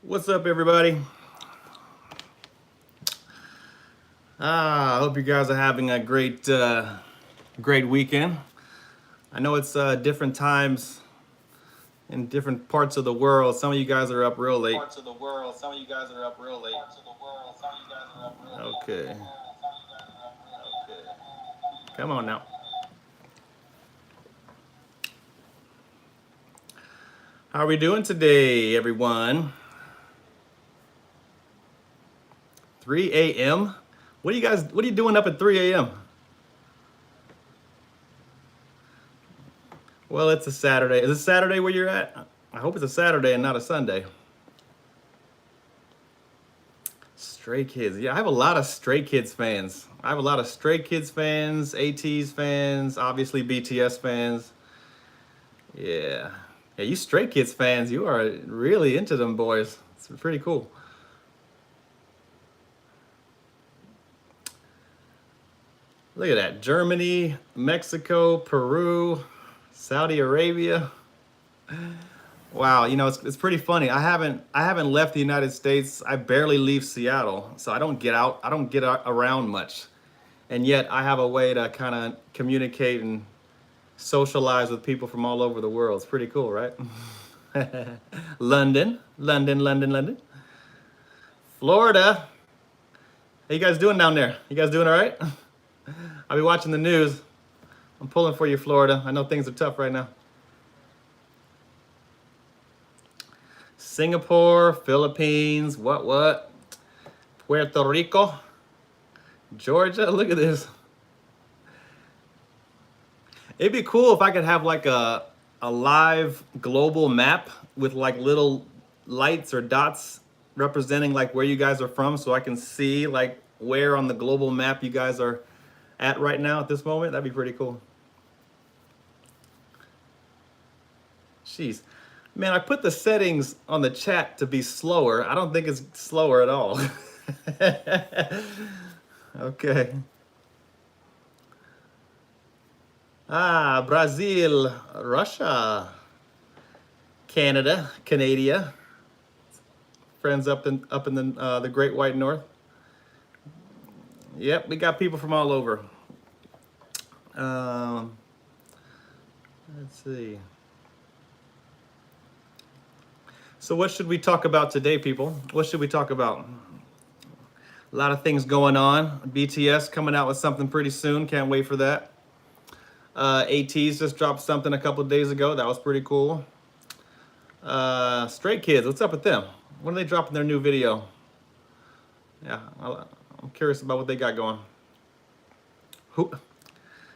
What's up, everybody? I hope you guys are having a great weekend. I know it's different times in different parts of the world. Some of you guys are up real late. Okay. Come on now. How are we doing today, everyone? 3 a.m. What are you doing up at 3 a.m.? Well, it's a Saturday. Is it Saturday where you're at? I hope it's a Saturday and not a Sunday. Stray Kids. Yeah, I have a lot of Stray Kids fans. I have a lot of Stray Kids fans, ATEEZ fans, obviously BTS fans. Yeah. Yeah, you Stray Kids fans, you are really into them boys. It's pretty cool. Look at that. Germany, Mexico, Peru, Saudi Arabia. Wow, it's pretty funny. I haven't left the United States. I barely leave Seattle, so I don't get out. I don't get around much. And yet I have a way to kind of communicate and socialize with people from all over the world. It's pretty cool, right? London. Florida. How you guys doing down there? You guys doing all right? I'll be watching the news. I'm pulling for you, Florida. I know things are tough right now. Singapore, Philippines, what? Puerto Rico, Georgia. Look at this. It'd be cool if I could have like a live global map with like little lights or dots representing like where you guys are from, so I can see like where on the global map you guys are at right now at this moment. That'd be pretty cool. Jeez. Man, I put the settings on the chat to be slower. I don't think it's slower at all. Okay. Brazil, Russia, Canada, Canada. Friends up in the Great White North. Yep, we got people from all over. Let's see. So what should we talk about today, people? What should we talk about? A lot of things going on. BTS coming out with something pretty soon. Can't wait for that. ATEEZ just dropped something a couple of days ago. That was pretty cool. Stray Kids, what's up with them? When are they dropping their new video? Yeah, I'm curious about what they got going.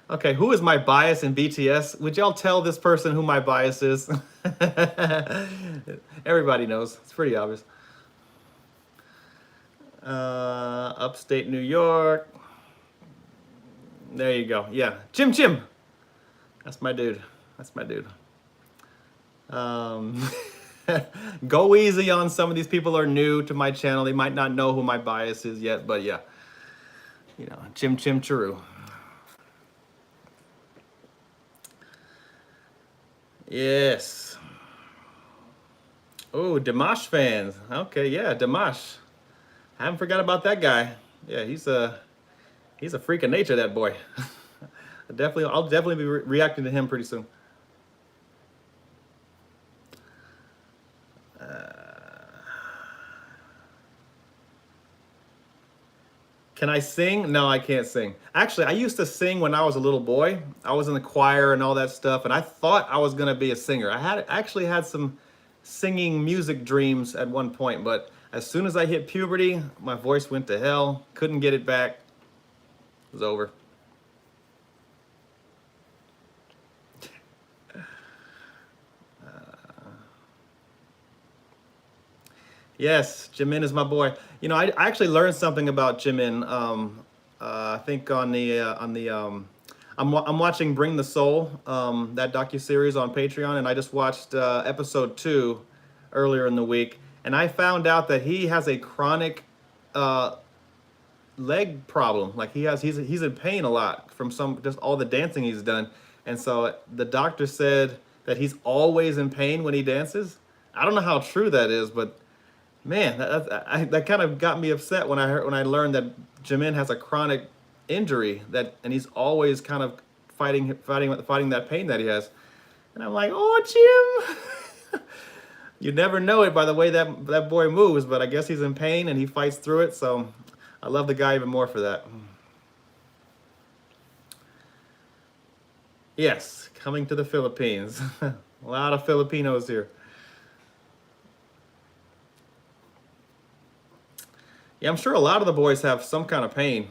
Okay, who is my bias in BTS? Would y'all tell this person who my bias is? Everybody knows. It's pretty obvious. Upstate New York. There you go. Yeah, Chim. That's my dude. Go easy on some of these people are new to my channel. They might not know who my bias is yet, but yeah. Chim Chiru. Yes. Oh, Dimash fans. Okay, yeah, Dimash. I haven't forgot about that guy. Yeah, he's a freak of nature, that boy. I'll definitely be reacting to him pretty soon. Can I sing? No, I can't sing. Actually, I used to sing when I was a little boy. I was in the choir and all that stuff, and I thought I was gonna be a singer. I actually had some singing music dreams at one point, but as soon as I hit puberty, my voice went to hell. Couldn't get it back. It was over. Yes, Jimin is my boy. I actually learned something about Jimin. I think I'm watching Bring the Soul, that docuseries on Patreon, and I just watched episode 2 earlier in the week, and I found out that he has a chronic leg problem. Like he's in pain a lot from just all the dancing he's done, and so the doctor said that he's always in pain when he dances. I don't know how true that is, but Man, that kind of got me upset when I learned that Jimin has a chronic injury and he's always kind of fighting that pain that he has. And I'm like, oh, Jim, you never know it by the way that boy moves, but I guess he's in pain and he fights through it. So I love the guy even more for that. Yes, coming to the Philippines. A lot of Filipinos here. Yeah, I'm sure a lot of the boys have some kind of pain,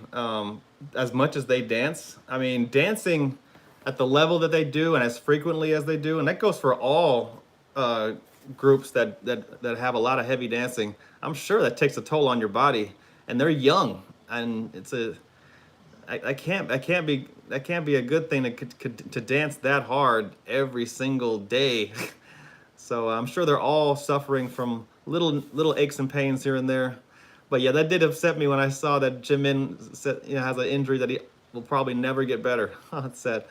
as much as they dance. I mean, dancing at the level that they do and as frequently as they do, and that goes for all uh, groups that have a lot of heavy dancing. I'm sure that takes a toll on your body, and they're young, and that can't be a good thing to dance that hard every single day. So I'm sure they're all suffering from little aches and pains here and there. But yeah, that did upset me when I saw that Jimin has an injury that he will probably never get better. It's sad.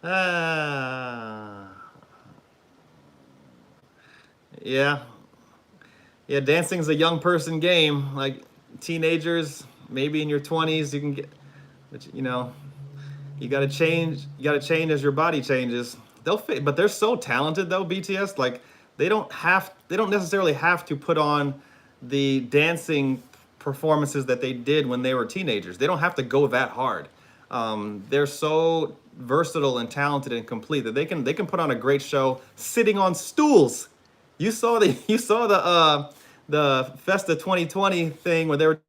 Ah, yeah, yeah. Dancing's a young person game. Like teenagers, maybe in your 20s, you can get, but you got to change. You got to change as your body changes. But they're so talented though. BTS, like they don't necessarily have to put on the dancing performances that they did when they were teenagers. They don't have to go that hard. They're so versatile and talented and complete that they can put on a great show sitting on stools. You saw the Festa 2020 thing where they were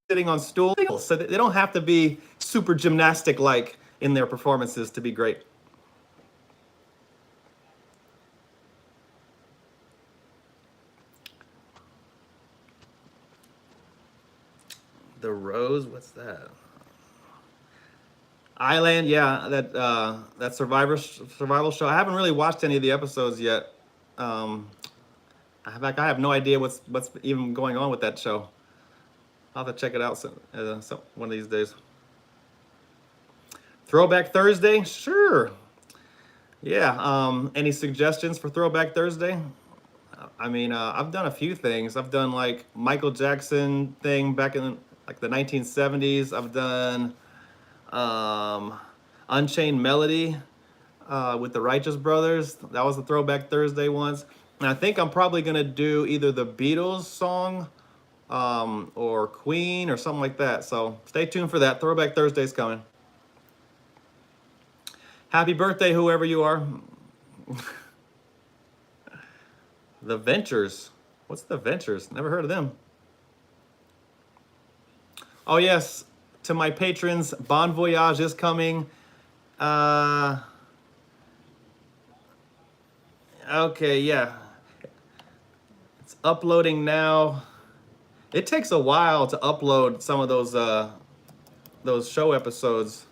sitting on stools, so they don't have to be super gymnastic like in their performances to be great. The Rose, what's that? Island, yeah, that survival show. I haven't really watched any of the episodes yet. Um, in fact, I have no idea what's even going on with that show. I'll have to check it out one of these days. Throwback Thursday, sure. Yeah. Any suggestions for Throwback Thursday? I mean, I've done a few things. I've done like Michael Jackson thing back in like the 1970s. I've done um, Unchained Melody with the Righteous Brothers. That was the Throwback Thursday ones. And I think I'm probably gonna do either the Beatles song or Queen or something like that. So stay tuned for that. Throwback Thursday's coming. Happy birthday, whoever you are. The Ventures. What's the Ventures? Never heard of them. Oh yes, to my patrons, Bon Voyage is coming. Uh, okay, yeah. It's uploading now. It takes a while to upload some of those show episodes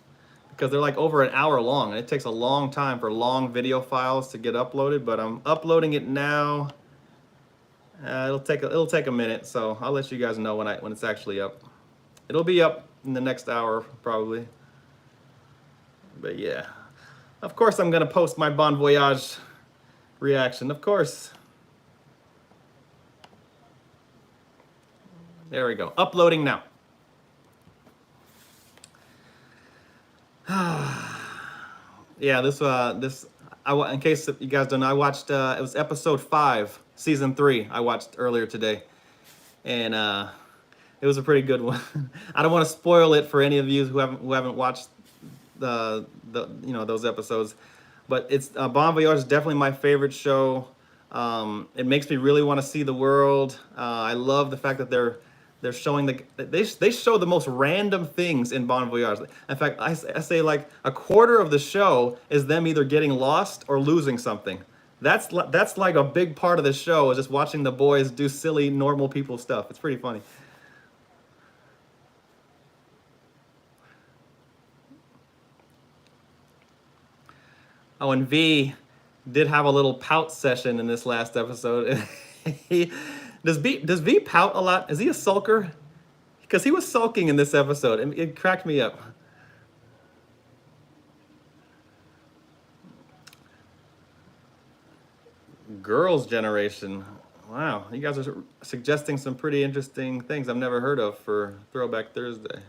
because they're like over an hour long, and it takes a long time for long video files to get uploaded. But I'm uploading it now. It'll take a minute, so I'll let you guys know when it's actually up. It'll be up in the next hour probably. But yeah, of course I'm gonna post my Bon Voyage reaction. Of course. There we go. Uploading now. Yeah, in case you guys don't know, I watched it was episode 5, season 3. I watched earlier today, and it was a pretty good one. I don't want to spoil it for any of you who haven't watched those episodes, but it's Bon Voyage is definitely my favorite show. It makes me really want to see the world. I love the fact that they're showing they show the most random things in Bon Voyage. In fact, I say like a quarter of the show is them either getting lost or losing something. That's like a big part of the show is just watching the boys do silly normal people stuff. It's pretty funny. Oh, and V did have a little pout session in this last episode. he does V pout a lot? Is he a sulker? Because he was sulking in this episode, and it cracked me up. Girls' generation. Wow, you guys are suggesting some pretty interesting things I've never heard of for Throwback Thursday.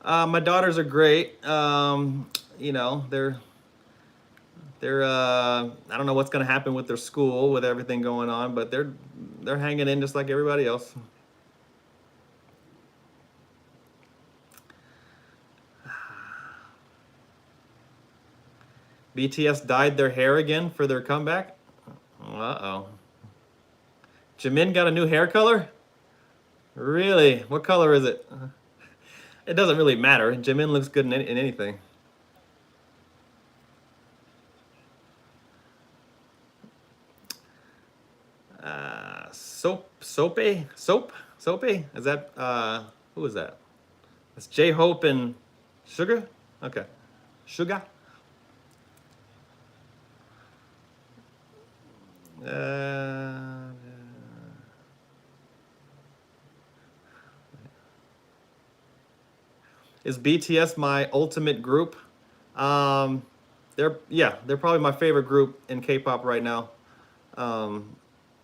My daughters are great. You know, they're I don't know what's gonna happen with their school with everything going on, but they're hanging in just like everybody else. BTS dyed their hair again for their comeback. Uh-oh. Jimin got a new hair color? Really? What color is it? It doesn't really matter. Jimin looks good in anything. Soap? Is that who is that? It's J Hope and Sugar? Okay. Sugar? Uh, is BTS my ultimate group? Um, they're probably my favorite group in K-pop right now. Um,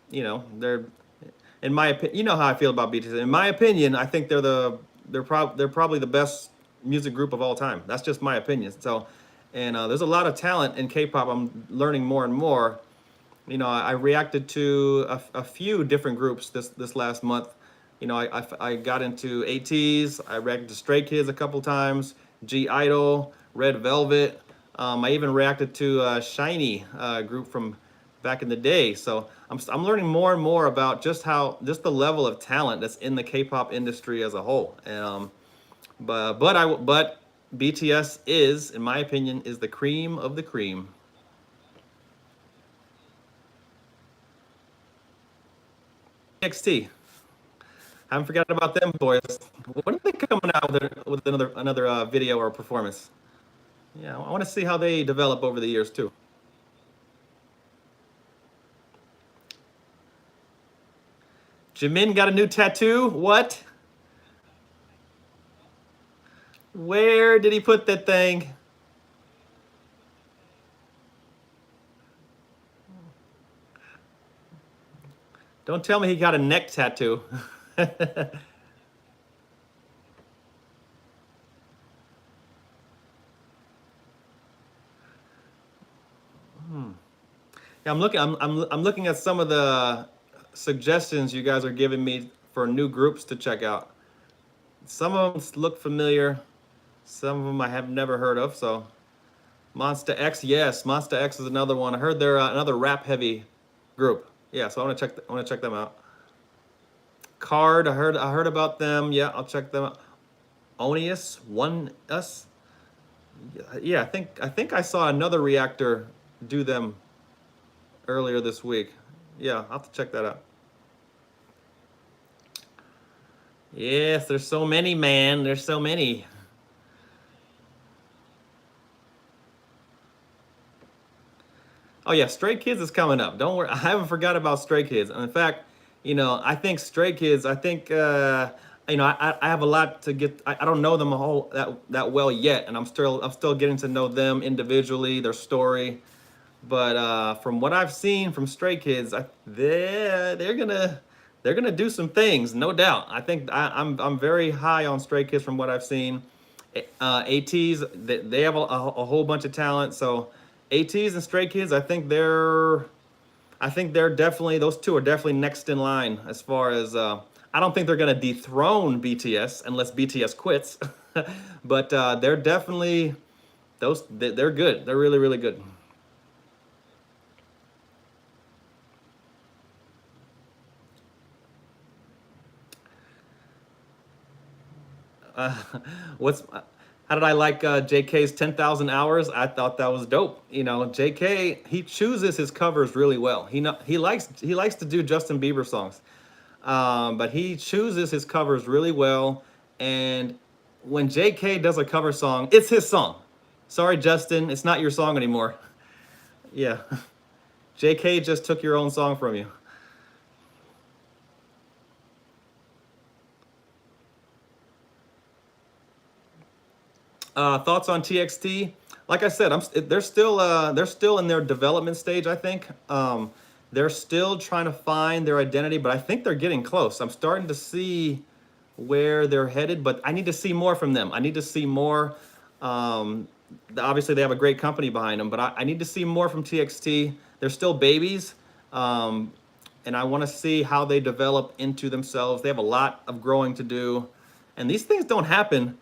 you know, they're in my opinion. You know how I feel about BTS. In my opinion, I think they're probably the best music group of all time. That's just my opinion. So, and there's a lot of talent in K-pop. I'm learning more and more. You know, I reacted to a few different groups this last month. You know, I got into ATs. I reacted to Stray Kids a couple times. G Idol, Red Velvet. I even reacted to Shiny group from back in the day. So I'm learning more and more about just the level of talent that's in the K-pop industry as a whole. And but BTS is, in my opinion, is the cream of the cream. XT. Haven't forgotten about them boys. When are they coming out with another video or performance? Yeah, I want to see how they develop over the years too. Jimin got a new tattoo. What? Where did he put that thing? Don't tell me he got a neck tattoo. Yeah, I'm looking at some of the suggestions you guys are giving me for new groups to check out. Some of them look familiar. Some of them I have never heard of. So Monster X, yes, Monster X is another one. I heard they're another rap heavy group. Yeah, so I want to check them out. Card, I heard about them. Yeah, I'll check them out. Onius, One Us. Yeah, I think I saw another reactor do them earlier this week. Yeah, I'll have to check that out. Yes, there's so many, man. There's so many. Oh yeah, Stray Kids is coming up. Don't worry, I haven't forgot about Stray Kids. And in fact, you know, I think Stray Kids. I think you know, I have a lot to get. I don't know them a whole that well yet, and I'm still getting to know them individually, their story. But from what I've seen from Stray Kids, they're gonna do some things, no doubt. I think I'm very high on Stray Kids from what I've seen. ATs, they have a whole bunch of talent. So ATs and Stray Kids, I think they're definitely those two are definitely next in line as far as I don't think they're gonna dethrone BTS unless BTS quits, but they're definitely they're good. They're really good. Uh, what's how did I like JK's 10,000 hours? I thought that was dope. You know, JK he chooses his covers really well. He likes to do Justin Bieber songs, but he chooses his covers really well. And when JK does a cover song, it's his song. Sorry, Justin, it's not your song anymore. Yeah, JK just took your own song from you. Thoughts on TXT? like I said, they're still in their development stage. I think they're still trying to find their identity, but I think they're getting close. I'm starting to see where they're headed, but I need to see more from them. I need to see more. Obviously, they have a great company behind them, but I need to see more from TXT. They're still babies, and I want to see how they develop into themselves. They have a lot of growing to do, and these things don't happen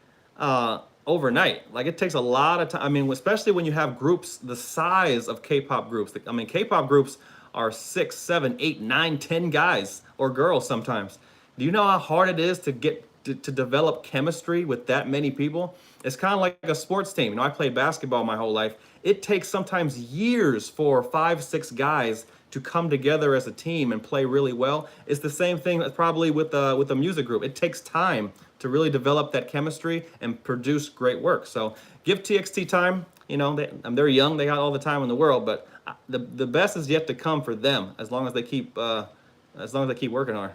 overnight. Like it takes a lot of time. I mean, especially when you have groups the size of K-pop groups. I mean, K-pop groups are 6, 7, 8, 9, 10 guys or girls sometimes. Do you know how hard it is to get to develop chemistry with that many people? It's kind of like a sports team. You know, I played basketball my whole life. It takes sometimes years for 5, 6 guys to come together as a team and play really well. It's the same thing probably with a music group. It takes time to really develop that chemistry and produce great work. So give TXT time. You know, they're young. They got all the time in the world, but the best is yet to come for them as long as they keep working hard.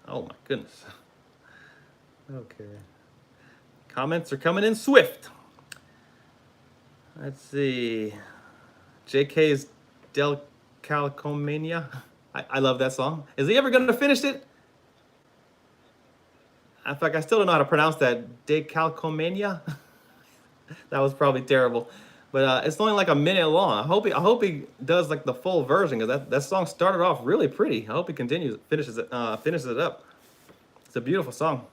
Oh my goodness. Okay. Comments are coming in swift. Let's see. JK's Del Calcomania. I love that song. Is he ever going to finish it? In fact, I still don't know how to pronounce that. De Calcomania. That was probably terrible. But it's only like a minute long. I hope he does like the full version because that song started off really pretty. I hope he finishes it up. It's a beautiful song.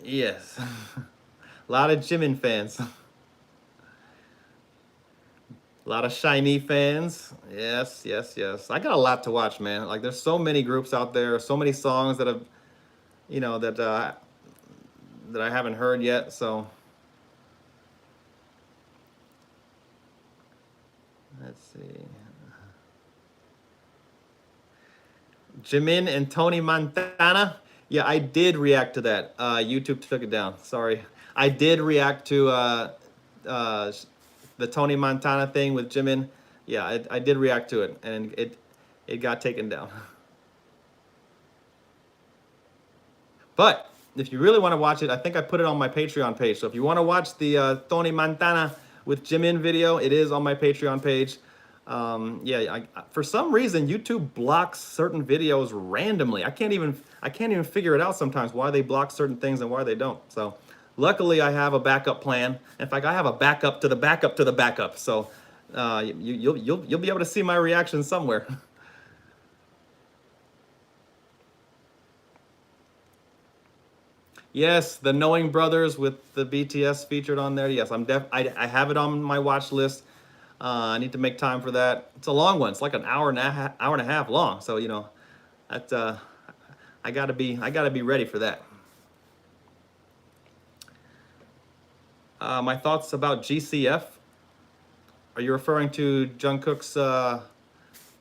Yes. A lot of Jimin fans. A lot of Shiny fans. Yes, yes, yes. I got a lot to watch, man. Like there's so many groups out there, so many songs that have, you know, that I haven't heard yet. So let's see. Jimin and Tony Montana. Yeah, I did react to that. YouTube took it down. Sorry. I did react to the Tony Montana thing with Jimin. Yeah, I did react to it, and it got taken down. But if you really want to watch it, I think I put it on my Patreon page. So if you want to watch the Tony Montana with Jimin video, it is on my Patreon page. Yeah, for some reason YouTube blocks certain videos randomly. I can't even figure it out sometimes why they block certain things and why they don't. So luckily I have a backup plan. In fact, I have a backup to the backup to the backup. So you'll be able to see my reaction somewhere. Yes, the Knowing Brothers with the BTS featured on there. Yes, I have it on my watch list. I need to make time for that. It's a long one. It's like an hour and a half long. So, you know, that I gotta be ready for that. My thoughts about GCF. Are you referring to Jungkook's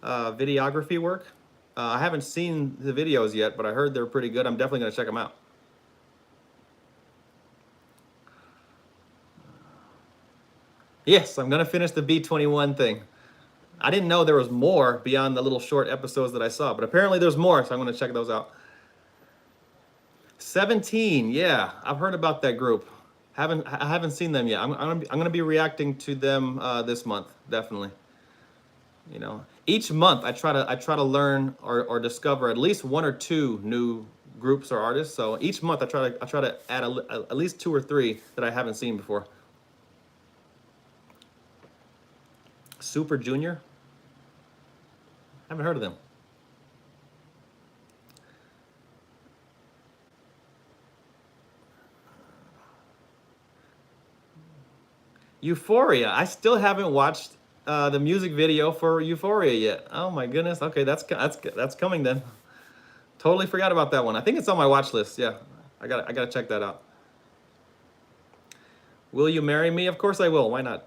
videography work? I haven't seen the videos yet, but I heard they're pretty good. I'm definitely gonna check them out. Yes, I'm gonna finish the B21 thing. I didn't know there was more beyond the little short episodes that I saw, but apparently there's more, so I'm gonna check those out. 17, yeah, I've heard about that group. I haven't seen them yet. I'm gonna be reacting to them this month, definitely. You know, each month I try to learn or discover at least 1 or 2 new groups or artists. So each month I try to add at least 2 or 3 that I haven't seen before. Super Junior? Haven't heard of them. Euphoria. I still haven't watched the music video for Euphoria yet. Oh my goodness. Okay, that's coming then. Totally forgot about that one. I think it's on my watch list. Yeah, I gotta check that out. Will you marry me? Of course I will. Why not?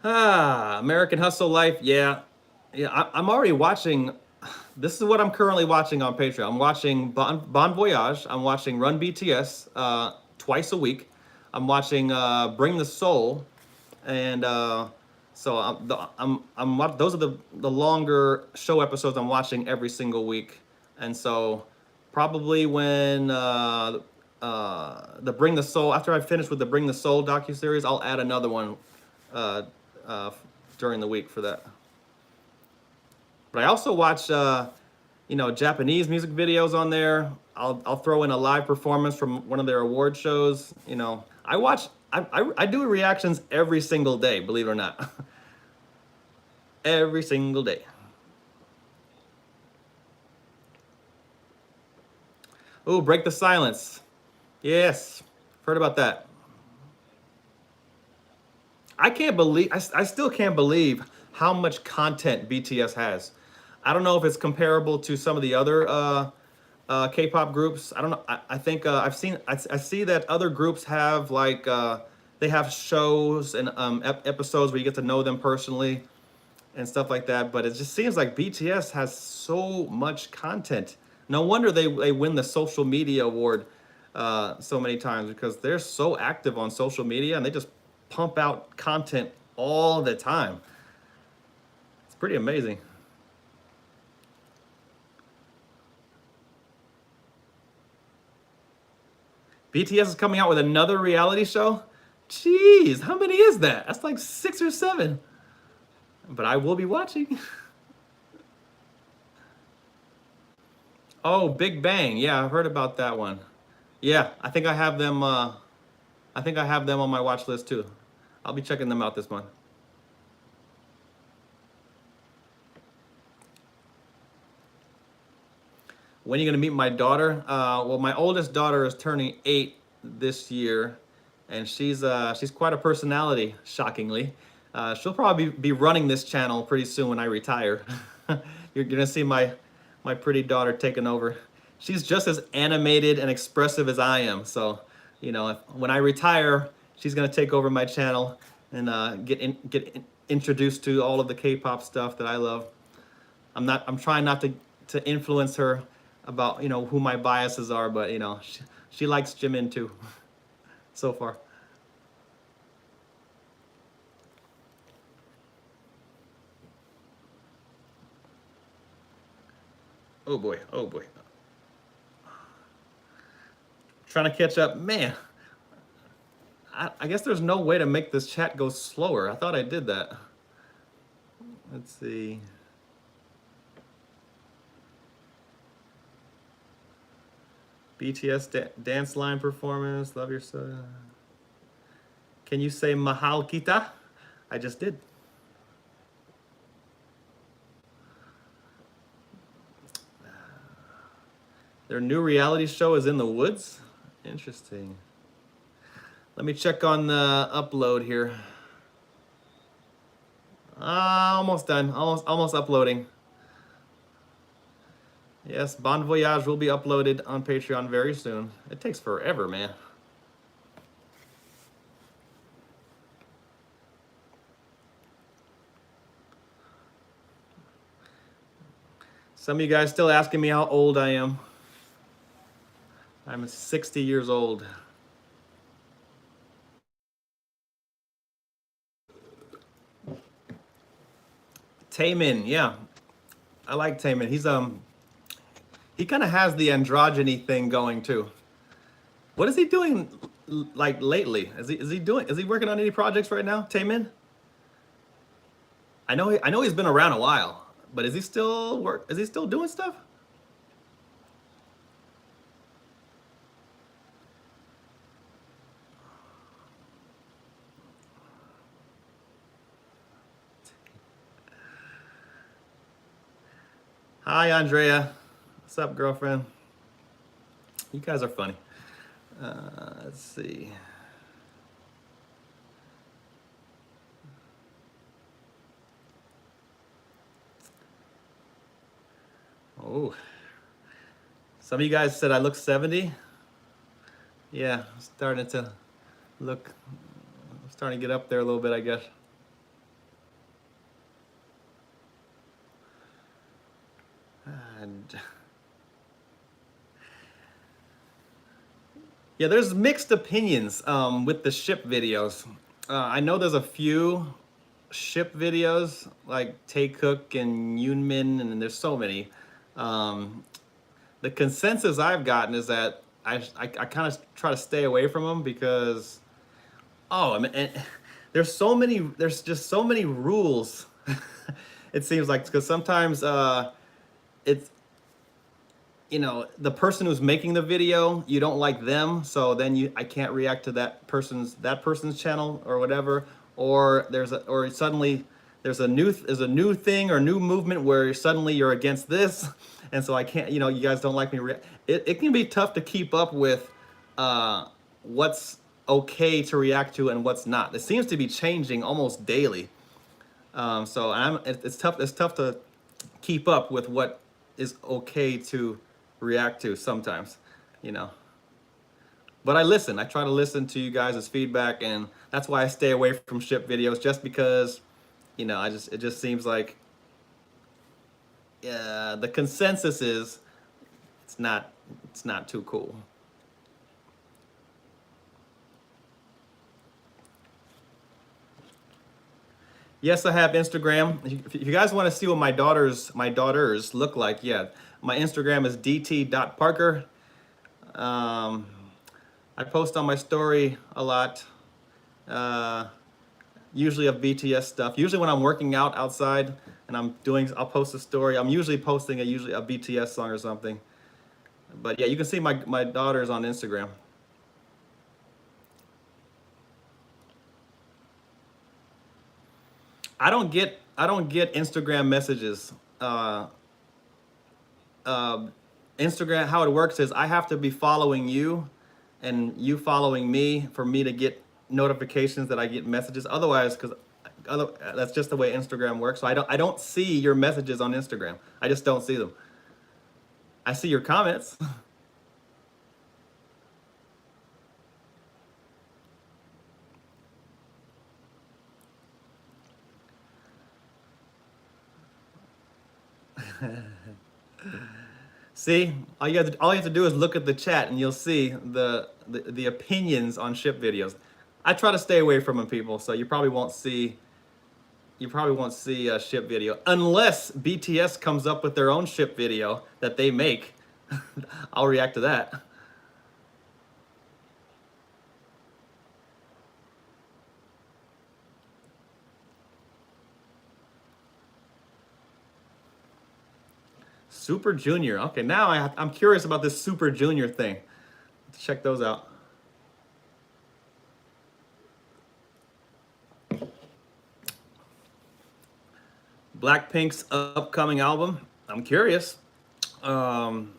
American Hustle Life. Yeah, I'm already watching. This is what I'm currently watching on Patreon. I'm watching Bon Voyage. I'm watching Run BTS twice a week. I'm watching Bring the Soul, and so those are the longer show episodes I'm watching every single week, and so probably when the Bring the Soul, after I finish with the Bring the Soul docuseries, I'll add another one uh, during the week for that. But I also watch Japanese music videos on there. I'll throw in a live performance from one of their award shows. I do reactions every single day, believe it or not. Every single day. Ooh, Break the Silence. Yes, heard about that. I still can't believe how much content BTS has. I don't know if it's comparable to some of the other K-pop groups. I don't know. I think I see that other groups have they have shows and episodes where you get to know them personally and stuff like that. But it just seems like BTS has so much content. No wonder they win the social media award so many times, because they're so active on social media and they just pump out content all the time. It's pretty amazing. BTS is coming out with another reality show? Jeez, how many is that? That's like 6 or 7. But I will be watching. Oh, Big Bang. Yeah, I've heard about that one. Yeah, I think I have them. I think I have them on my watch list too. I'll be checking them out this month. When are you gonna meet my daughter? Well, my oldest daughter is turning 8 this year, and she's quite a personality, shockingly. She'll probably be running this channel pretty soon when I retire. You're gonna see my pretty daughter taking over. She's just as animated and expressive as I am. So, when I retire, she's gonna take over my channel and introduced to all of the K-pop stuff that I love. I'm trying not to influence her about who my biases are, but she likes Jimin too, so far. Oh boy, oh boy. Trying to catch up, man. I guess there's no way to make this chat go slower. I thought I did that. Let's see. BTS dance line performance. Love your son. Can you say Mahal Kita? I just did. Their new reality show is in the woods? Interesting. Let me check on the upload here. Almost done. Almost uploading. Yes, Bon Voyage will be uploaded on Patreon very soon. It takes forever, man. Some of you guys still asking me how old I am. I'm 60 years old. Taemin, yeah. I like Taemin. He kind of has the androgyny thing going too. What is he doing like lately? Is he working on any projects right now, Taemin? I know he's been around a while, but is he still doing stuff? Hi, Andrea. What's up, girlfriend? You guys are funny. Let's see. Oh, some of you guys said I look 70. Yeah, I'm starting to get up there a little bit, I guess. And Yeah, there's mixed opinions with the ship videos. I know there's a few ship videos like Tay Cook and Yoonmin, and there's so many. Um, the consensus I've gotten is that I kind of try to stay away from them because oh, I mean, there's just so many rules. It seems like because sometimes it's the person who's making the video, you don't like them, so then I can't react to that person's channel or whatever. Or suddenly there's a new thing or new movement where suddenly you're against this, and so I can't. You guys don't like me. It can be tough to keep up with what's okay to react to and what's not. It seems to be changing almost daily. So it's tough. It's tough to keep up with what is okay to react to sometimes, you know. But I listen. I try to listen to you guys' feedback, and that's why I stay away from ship videos. Just because, it just seems like the consensus is it's not it's not too cool. Yes, I have Instagram. If you guys want to see what my daughters look like, yeah, my Instagram is dt.parker. Um, I post on my story a lot, uh, usually of BTS stuff. Usually when I'm working out outside and I'll post a story. I'm usually posting usually a BTS song or something. But yeah, you can see my daughters on Instagram. I don't get Instagram messages. Uh, Instagram, how it works is I have to be following you and you following me for me to get notifications that I get messages. Otherwise, because that's just the way Instagram works. So I don't see your messages on Instagram. I just don't see them. I see your comments. See, all you have to do is look at the chat and you'll see the opinions on ship videos. I try to stay away from them, people, so you probably won't see a ship video unless BTS comes up with their own ship video that they make. I'll react to that. Super Junior. Okay, now I'm curious about this Super Junior thing. Let's check those out. Blackpink's upcoming album. I'm curious. Um,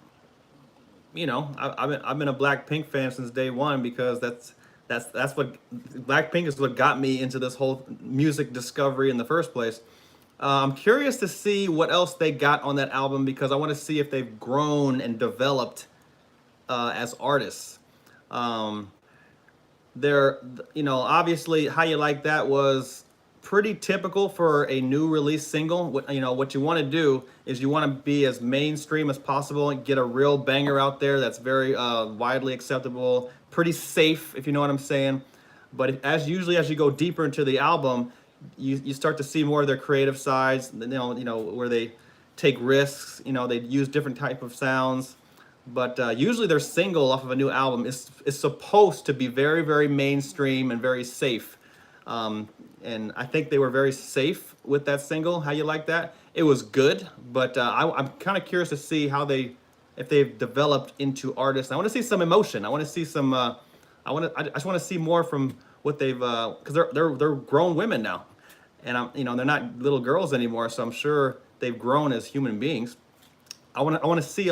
I've been a Blackpink fan since day one because that's what Blackpink is what got me into this whole music discovery in the first place. I'm curious to see what else they got on that album because I want to see if they've grown and developed as artists. Um, they're, obviously, How You Like That was pretty typical for a new release single. What you want to do is you want to be as mainstream as possible and get a real banger out there that's very widely acceptable, pretty safe, if you know what I'm saying. But as you go deeper into the album, you start to see more of their creative sides. Where they take risks. They use different type of sounds. But usually their single off of a new album is supposed to be very, very mainstream and very safe. Um, and I think they were very safe with that single. How You Like That? It was good, but I'm kind of curious to see if they've developed into artists. I want to see some emotion. I want to see some. I just want to see more from what they've because they're grown women now, and they're not little girls anymore. So I'm sure they've grown as human beings. I want to see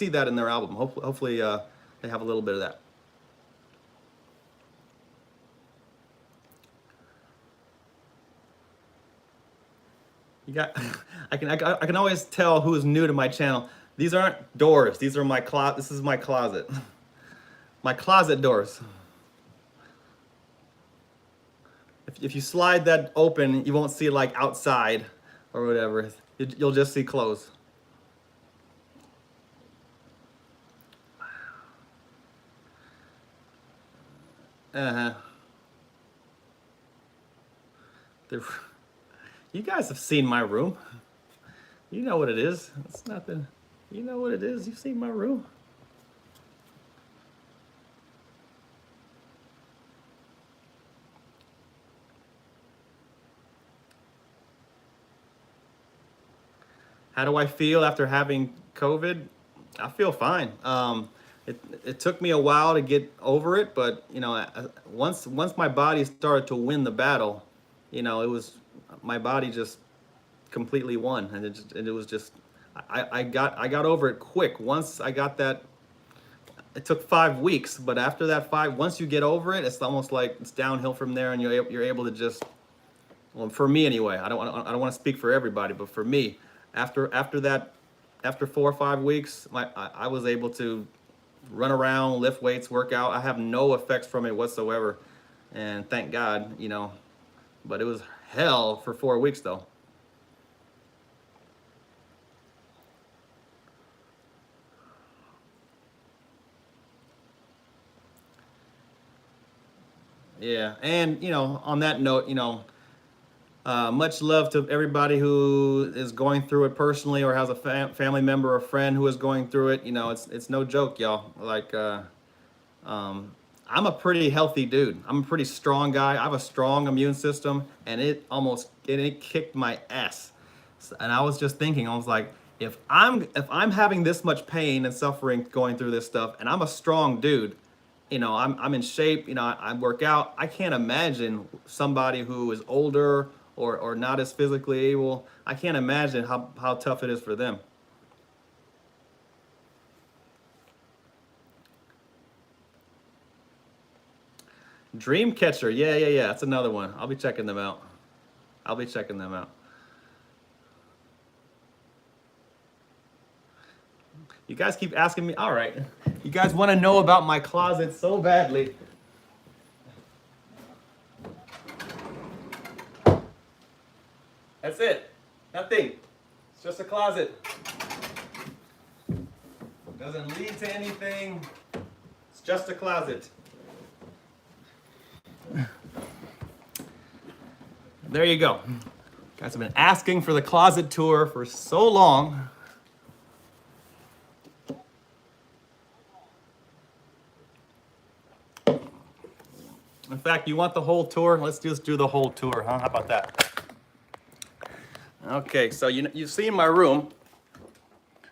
that in their album. Hopefully, they have a little bit of that. You got, I can always tell who's new to my channel. These aren't doors. These are my closet. This is my closet. My closet doors. If you slide that open, you won't see like outside or whatever. You'll just see clothes. Uh-huh. You guys have seen my room. You know what it is. It's nothing. You know what it is. You've seen my room. How do I feel after having COVID? I feel fine. It took me a while to get over it, but you know, once my body started to win the battle, you know, it was my body just completely won, and it was just I got over it quick. Once I got that, it took 5 weeks, but after that once you get over it, it's almost like it's downhill from there, and you're able to just, well, for me anyway. I don't want to speak for everybody, but for me, after that, after 4 or 5 weeks, I was able to run around, lift weights, work out. I have no effects from it whatsoever, and thank God, you know. But it was hell for 4 weeks though. Yeah, and you know, on that note, you know, much love to everybody who is going through it personally or has a family member or friend who is going through it. You know, it's no joke, y'all. Like, um, I'm a pretty healthy dude. I'm a pretty strong guy. I have a strong immune system, and it kicked my ass. And I was just thinking, I was like, if I'm having this much pain and suffering going through this stuff, and I'm a strong dude, you know, I'm in shape, you know, I work out. I can't imagine somebody who is older or not as physically able. I can't imagine how tough it is for them. Dreamcatcher, yeah. That's another one. I'll be checking them out. I'll be checking them out. You guys keep asking me. All right. You guys want to know about my closet so badly. That's it. Nothing. It's just a closet. Doesn't lead to anything. It's just a closet. There you go. You guys have been asking for the closet tour for so long. In fact, you want the whole tour? Let's just do the whole tour, huh? How about that? Okay, so you've seen my room.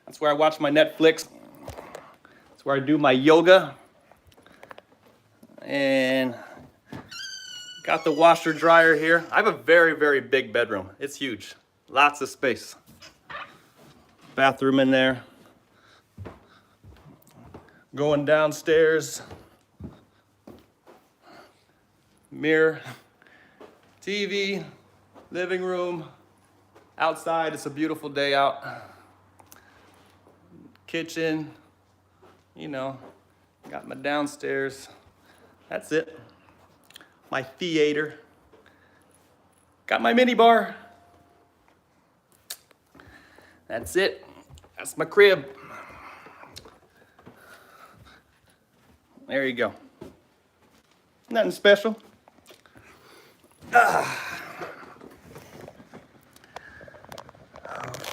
That's where I watch my Netflix. That's where I do my yoga. And got the washer dryer here. I have a very, very big bedroom. It's huge. Lots of space. Bathroom in there. Going downstairs. Mirror. TV. Living room. Outside, it's a beautiful day out. Kitchen. You know, got my downstairs. That's it. My theater. Got my mini bar. That's it. That's my crib. There you go. Nothing special.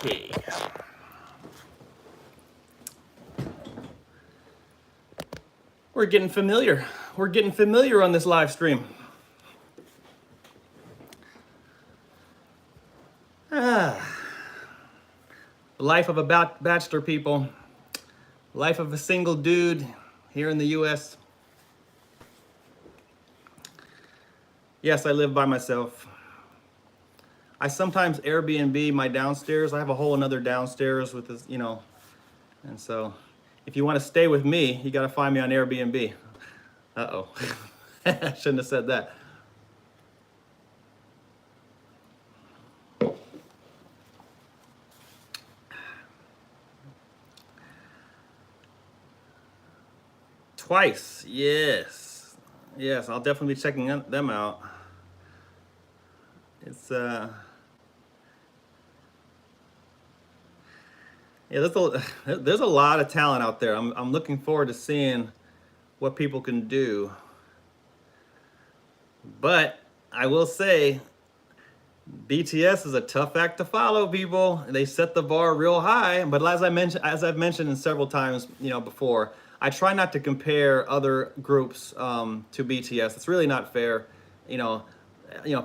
Okay. We're getting familiar. We're getting familiar on this live stream. The life of a bachelor, people. Life of a single dude here in the US. Yes, I live by myself. I sometimes Airbnb my downstairs. I have a whole another downstairs with this, you know. And so if you want to stay with me, you got to find me on Airbnb. Uh-oh. I shouldn't have said that. Twice, yes. Yes, I'll definitely be checking them out. It's yeah, there's a lot of talent out there. I'm looking forward to seeing what people can do. But I will say, BTS is a tough act to follow, people. They set the bar real high. But as I've mentioned in several times, before, I try not to compare other groups to BTS. It's really not fair. You know,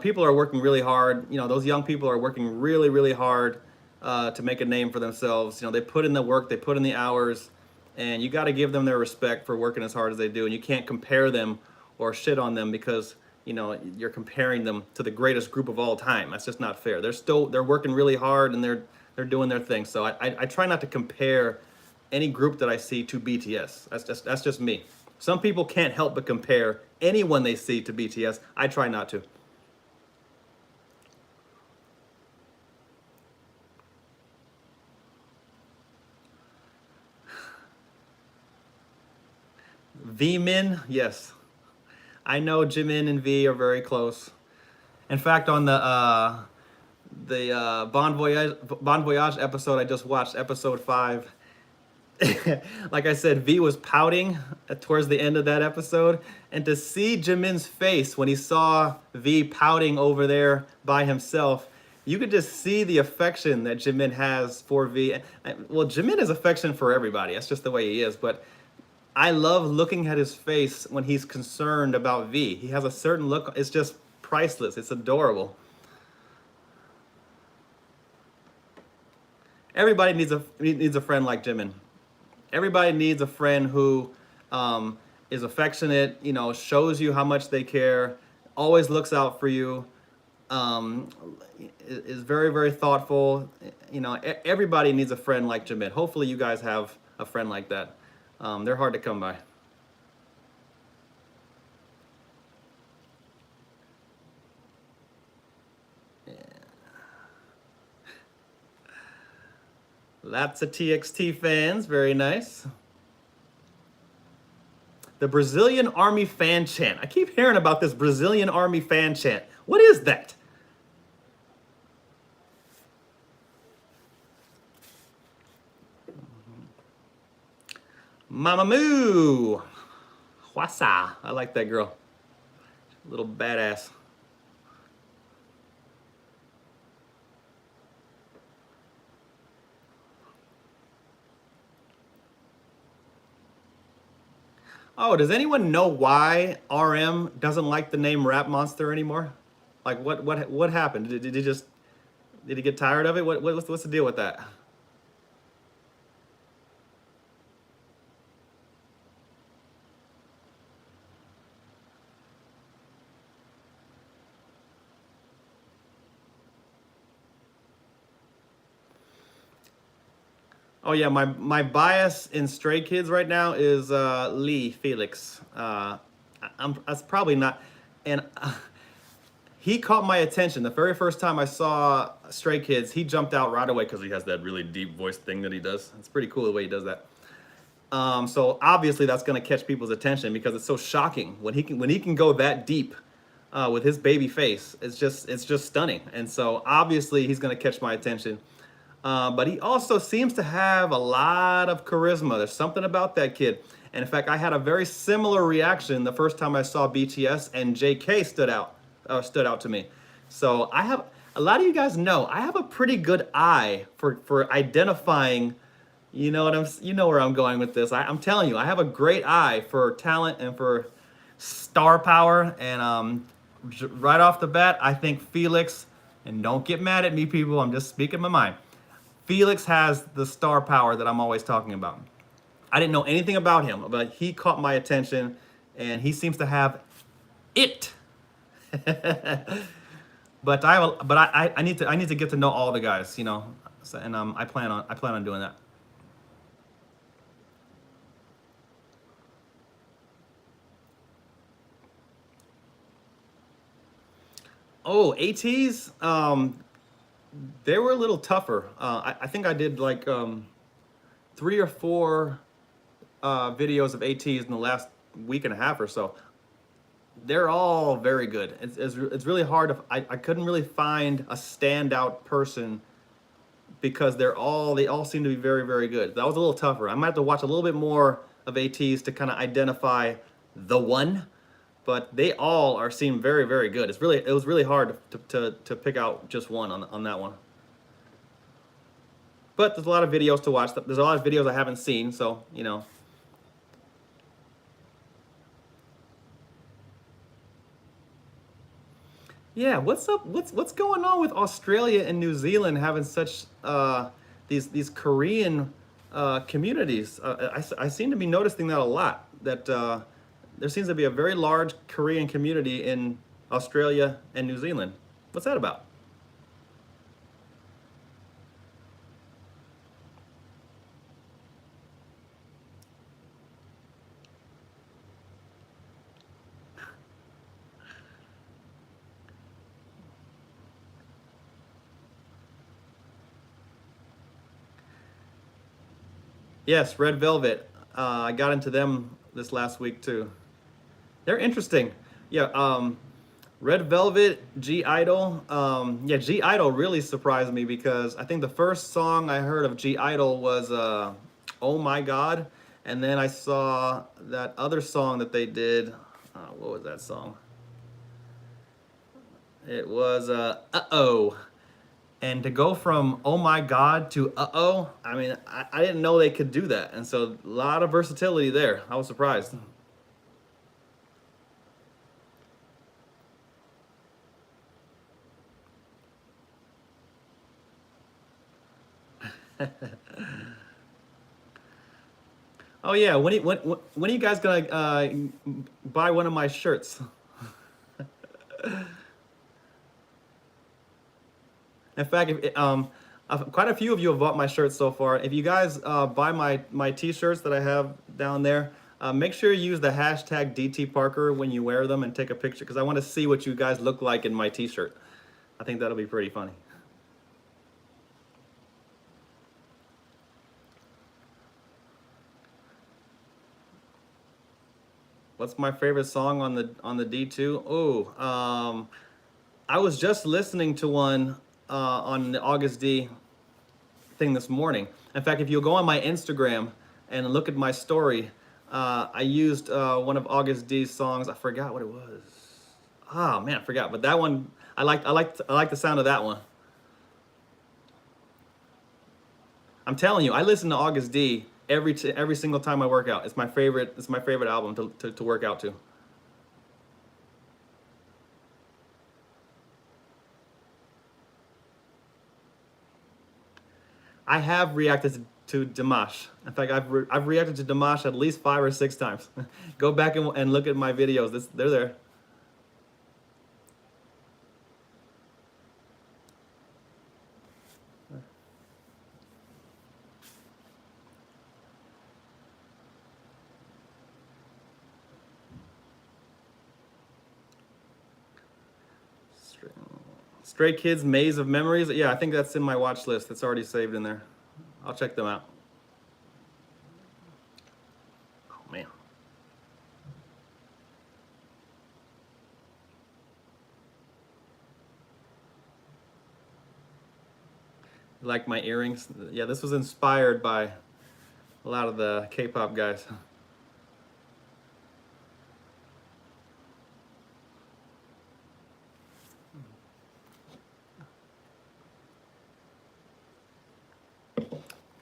people are working really hard. Those young people are working really, really hard to make a name for themselves. They put in the work, they put in the hours, and you got to give them their respect for working as hard as they do. And you can't compare them or shit on them because you're comparing them to the greatest group of all time. That's just not fair. They're working really hard and they're doing their thing. So I try not to compare any group that I see to BTS. That's just me. Some people can't help but compare anyone they see to BTS. I try not to. V-Min, yes. I know Jimin and V are very close. In fact, on the Bon Voyage episode I just watched, episode 5, like I said, V was pouting towards the end of that episode, and to see Jimin's face when he saw V pouting over there by himself, you could just see the affection that Jimin has for V. Well, Jimin is affection for everybody. That's just the way he is. But I love looking at his face when he's concerned about V. He has a certain look. It's just priceless. It's adorable. Everybody needs a friend like Jimin. Everybody needs a friend who is affectionate, shows you how much they care, always looks out for you, is very, very thoughtful. Everybody needs a friend like Jimin. Hopefully you guys have a friend like that. They're hard to come by. Yeah. Lots of TXT fans, very nice. The Brazilian Army fan chant. I keep hearing about this Brazilian Army fan chant. What is that? Mamamoo. Hwasa. I like that girl. Little badass. Oh, does anyone know why RM doesn't like the name Rap Monster anymore? Like, what happened? Did he get tired of it? What's the deal with that? Oh yeah, my bias in Stray Kids right now is Lee Felix. That's probably not, and he caught my attention the very first time I saw Stray Kids. He jumped out right away because he has that really deep voice thing that he does. It's pretty cool the way he does that. So obviously that's going to catch people's attention because it's so shocking when he can go that deep with his baby face. It's just stunning, and so obviously he's going to catch my attention. But he also seems to have a lot of charisma. There's something about that kid. And in fact, I had a very similar reaction the first time I saw BTS, and JK stood out to me. So I have a lot of you guys know I have a pretty good eye for identifying. You know where I'm going with this. I'm telling you, I have a great eye for talent and for star power. And right off the bat, I think Felix. And don't get mad at me, people. I'm just speaking my mind. Felix has the star power that I'm always talking about. I didn't know anything about him, but he caught my attention, and he seems to have it. But I need to get to know all the guys, so, and I plan on doing that. Oh, ATs. They were a little tougher. I think I did like 3 or 4 videos of ATs in the last week and a half or so. They're all very good. It's really hard. I couldn't really find a standout person because they all seem to be very, very good. That was a little tougher. I might have to watch a little bit more of ATs to kind of identify the one. but they all are seem very, very good. It was really hard to pick out just one on that one. But there's a lot of videos to watch. There's a lot of videos I haven't seen, so you know. Yeah, what's up? What's going on with Australia and New Zealand having such these Korean communities? I seem to be noticing that a lot. That there seems to be a very large Korean community in Australia and New Zealand. What's that about? Yes, Red Velvet. I got into them this last week too. They're interesting. Yeah, Red Velvet, G Idol. Yeah, G Idol really surprised me because I think the first song I heard of G Idol was "Oh My God," and then I saw that other song that they did. What was that song? It was "Uh-Oh." And to go from "Oh My God" to "Uh-Oh," I mean, I didn't know they could do that, and so a lot of versatility there. I was surprised. Oh yeah, when are you guys gonna buy one of my shirts? In fact, quite a few of you have bought my shirts so far. If you guys buy my T-shirts that I have down there, make sure you use the hashtag DT Parker when you wear them and take a picture because I want to see what you guys look like in my T-shirt. I think that'll be pretty funny. What's my favorite song on the D2? Oh, I was just listening to one on the August D thing this morning. In fact, if you go on my Instagram and look at my story, I used one of August D's songs. I forgot what it was. Oh man, I forgot. But that one, I like the sound of that one. I'm telling you, I listen to August D every single time I work out. It's my favorite. It's my favorite album to work out to. I have reacted to Dimash. In fact, I've reacted to Dimash at least 5 or 6 times. Go back and look at my videos. They're there. Stray Kids, Maze of Memories. Yeah, I think that's in my watch list. It's already saved in there. I'll check them out. Oh man. Like my earrings? Yeah, this was inspired by a lot of the K-pop guys.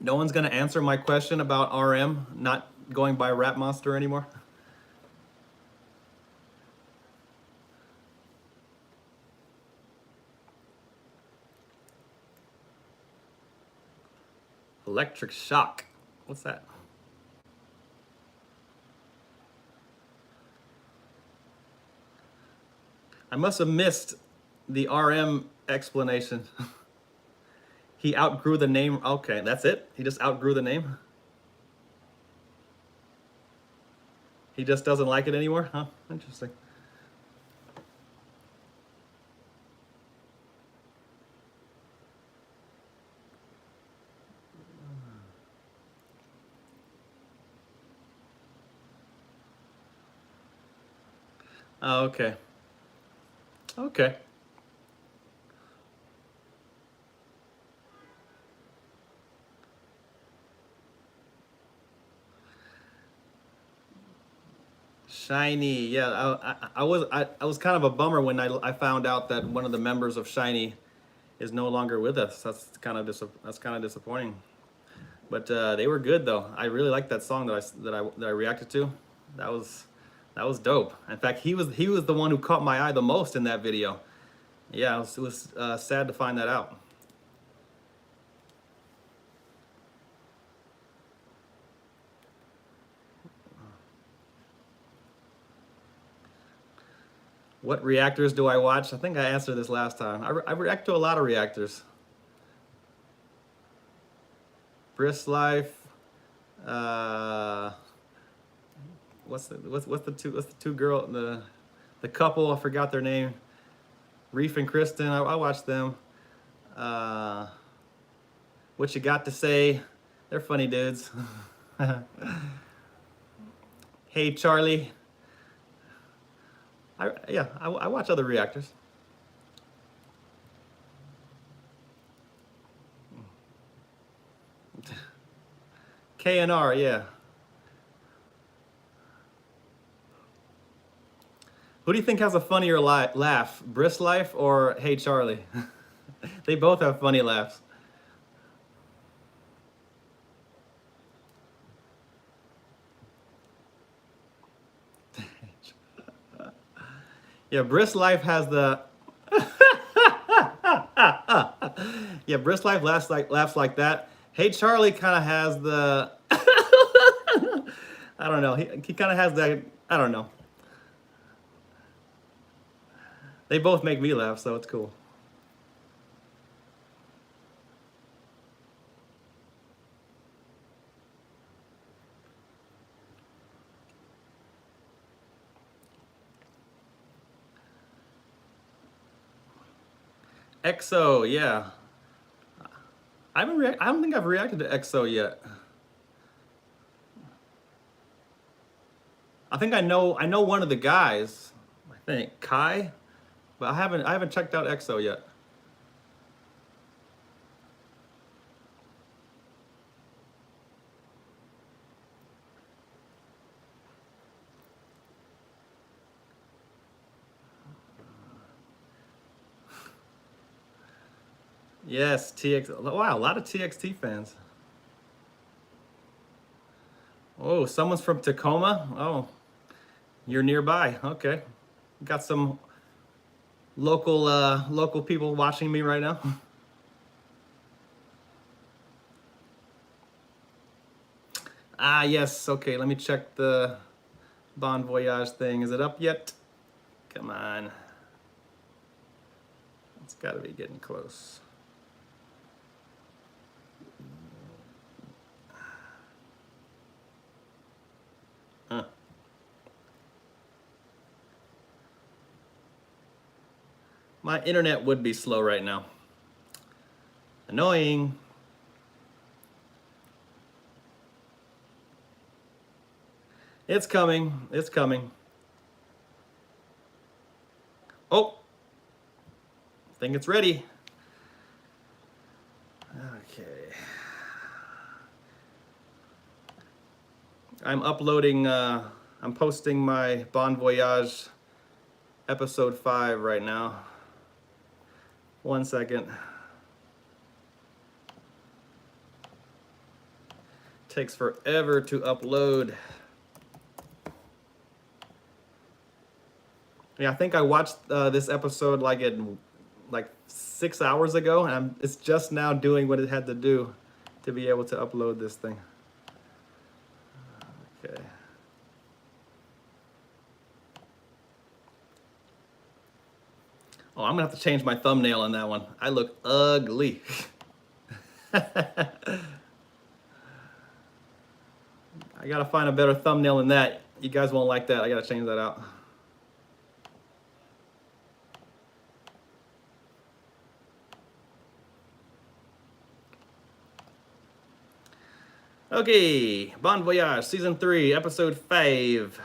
No one's gonna answer my question about RM not going by Rap Monster anymore. Electric Shock. What's that? I must have missed the RM explanation. He outgrew the name. Okay, that's it? He just outgrew the name? He just doesn't like it anymore? Huh? Interesting. Oh, okay. Okay. Shiny, yeah, I was kind of a bummer when I found out that one of the members of Shiny is no longer with us. That's kind of disappointing. But they were good though. I really liked that song that I reacted to. That was that was dope. In fact, he was the one who caught my eye the most in that video. Yeah, it was sad to find that out. What reactors do I watch? I think I answered this last time. I react to a lot of reactors. Brisk Life. Uh, what's the two girl the couple? I forgot their name. Reef and Kristen. I watch them. What You Got to Say? They're funny dudes. Hey Charlie. I watch other reactors. KNR, yeah. Who do you think has a funnier laugh, Brisk Life or Hey Charlie? They both have funny laughs. Yeah, Brisk Life has the. Yeah, Brisk Life laughs like that. Hey Charlie kind of has the. I don't know. He kind of has that. I don't know. They both make me laugh, so it's cool. EXO, yeah. I don't think I've reacted to EXO yet. I think I know one of the guys. I think Kai, but I haven't checked out EXO yet. Yes, TX. Wow, a lot of TXT fans. Oh, someone's from Tacoma. Oh, you're nearby. Okay, got some local people watching me right now. Ah, yes. Okay, let me check the Bon Voyage thing. Is it up yet? Come on. It's got to be getting close. Huh. My internet would be slow right now. Annoying. It's coming. It's coming. Oh, I think it's ready. Okay. I'm uploading, I'm posting my Bon Voyage episode 5 right now. 1 second. Takes forever to upload. Yeah, I think I watched this episode like 6 hours ago, and it's just now doing what it had to do to be able to upload this thing. Okay. Oh, I'm gonna have to change my thumbnail on that one. I look ugly. I gotta find a better thumbnail than that. You guys won't like that. I gotta change that out. Okay, Bon Voyage, Season 3, Episode 5.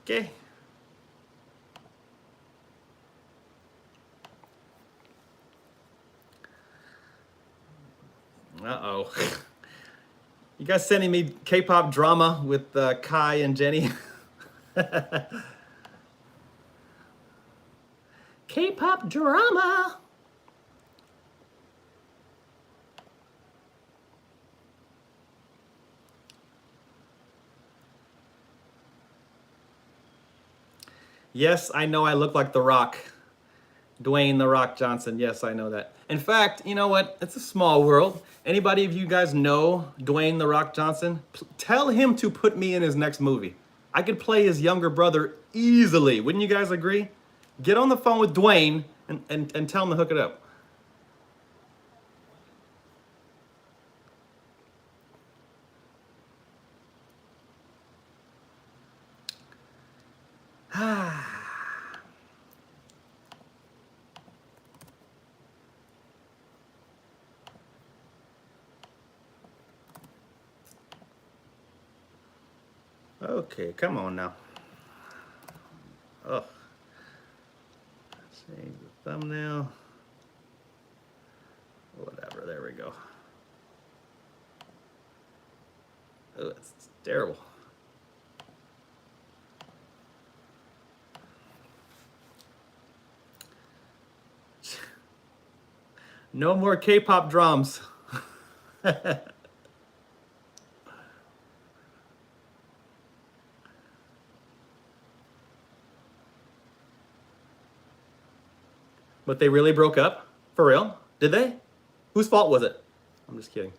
Okay. Uh-oh. You guys sending me K-pop drama with Kai and Jenny? K-pop drama. Yes, I know I look like The Rock. Dwayne The Rock Johnson. Yes, I know that. In fact, you know what? It's a small world. Anybody of you guys know Dwayne The Rock Johnson? Tell him to put me in his next movie. I could play his younger brother easily. Wouldn't you guys agree? Get on the phone with Dwayne and tell him to hook it up. Okay, come on now. Oh, change the thumbnail. Whatever, there we go. Oh, it's terrible. No more K-pop drums. But they really broke up? For real? Did they? Whose fault was it? I'm just kidding.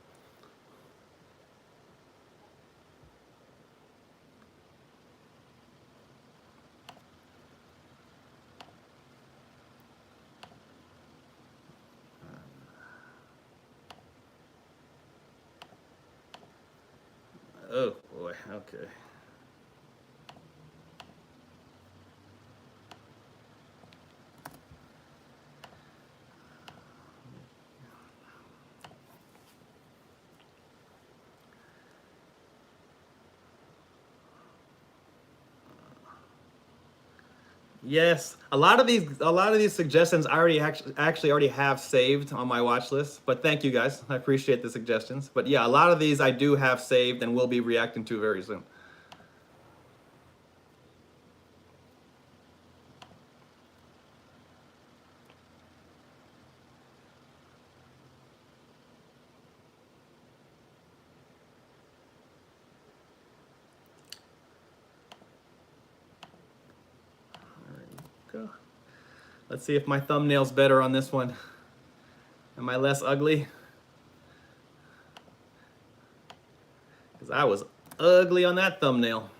Oh boy, okay. Yes, a lot of these suggestions I already actually already have saved on my watch list. But thank you guys, I appreciate the suggestions. But yeah, a lot of these I do have saved and will be reacting to very soon. There you go. Let's see if my thumbnail's better on this one. Am I less ugly? Because I was ugly on that thumbnail.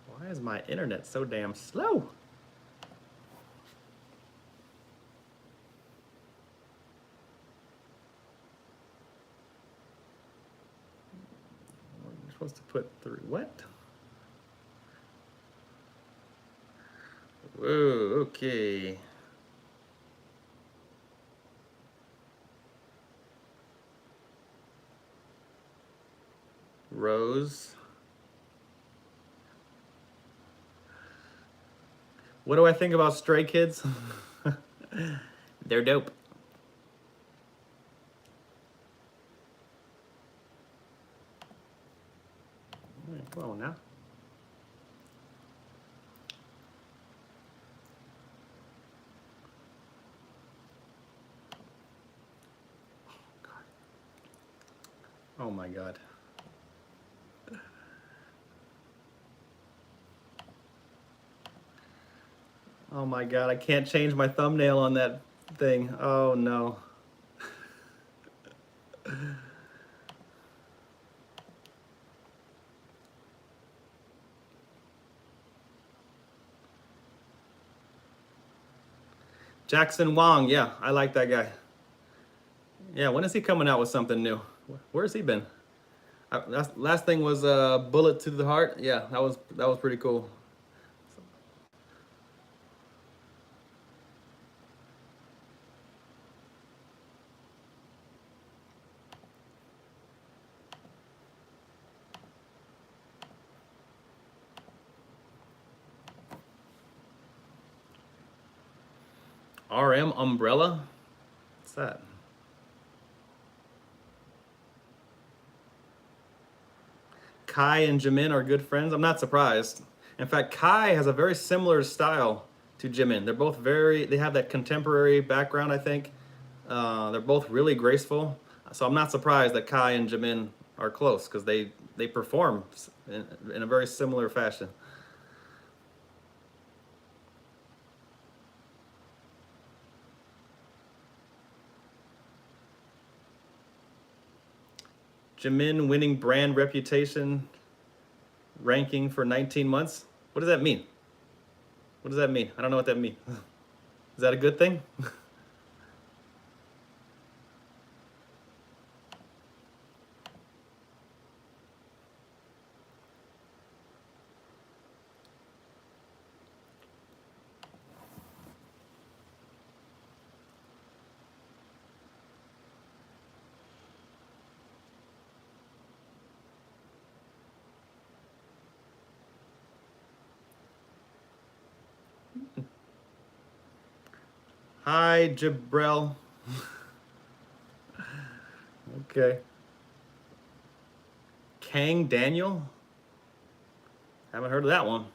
Why is my internet so damn slow? You're supposed to put through what? Whoa, okay. Rose. What do I think about Stray Kids? They're dope. All right, come on now. Oh my God. Oh my God, I can't change my thumbnail on that thing. Oh no. Jackson Wang, yeah, I like that guy. Yeah, when is he coming out with something new? Where's he been? Last thing was Bullet to the Heart. Yeah, that was pretty cool. RM Umbrella? What's that? Kai and Jimin are good friends. I'm not surprised. In fact, Kai has a very similar style to Jimin. They're both they have that contemporary background, I think. They're both really graceful. So I'm not surprised that Kai and Jimin are close because they perform in a very similar fashion. Jimin winning brand reputation ranking for 19 months. What does that mean? What does that mean? I don't know what that means. Is that a good thing? Hi, Jabrel. Okay. Kang Daniel? Haven't heard of that one.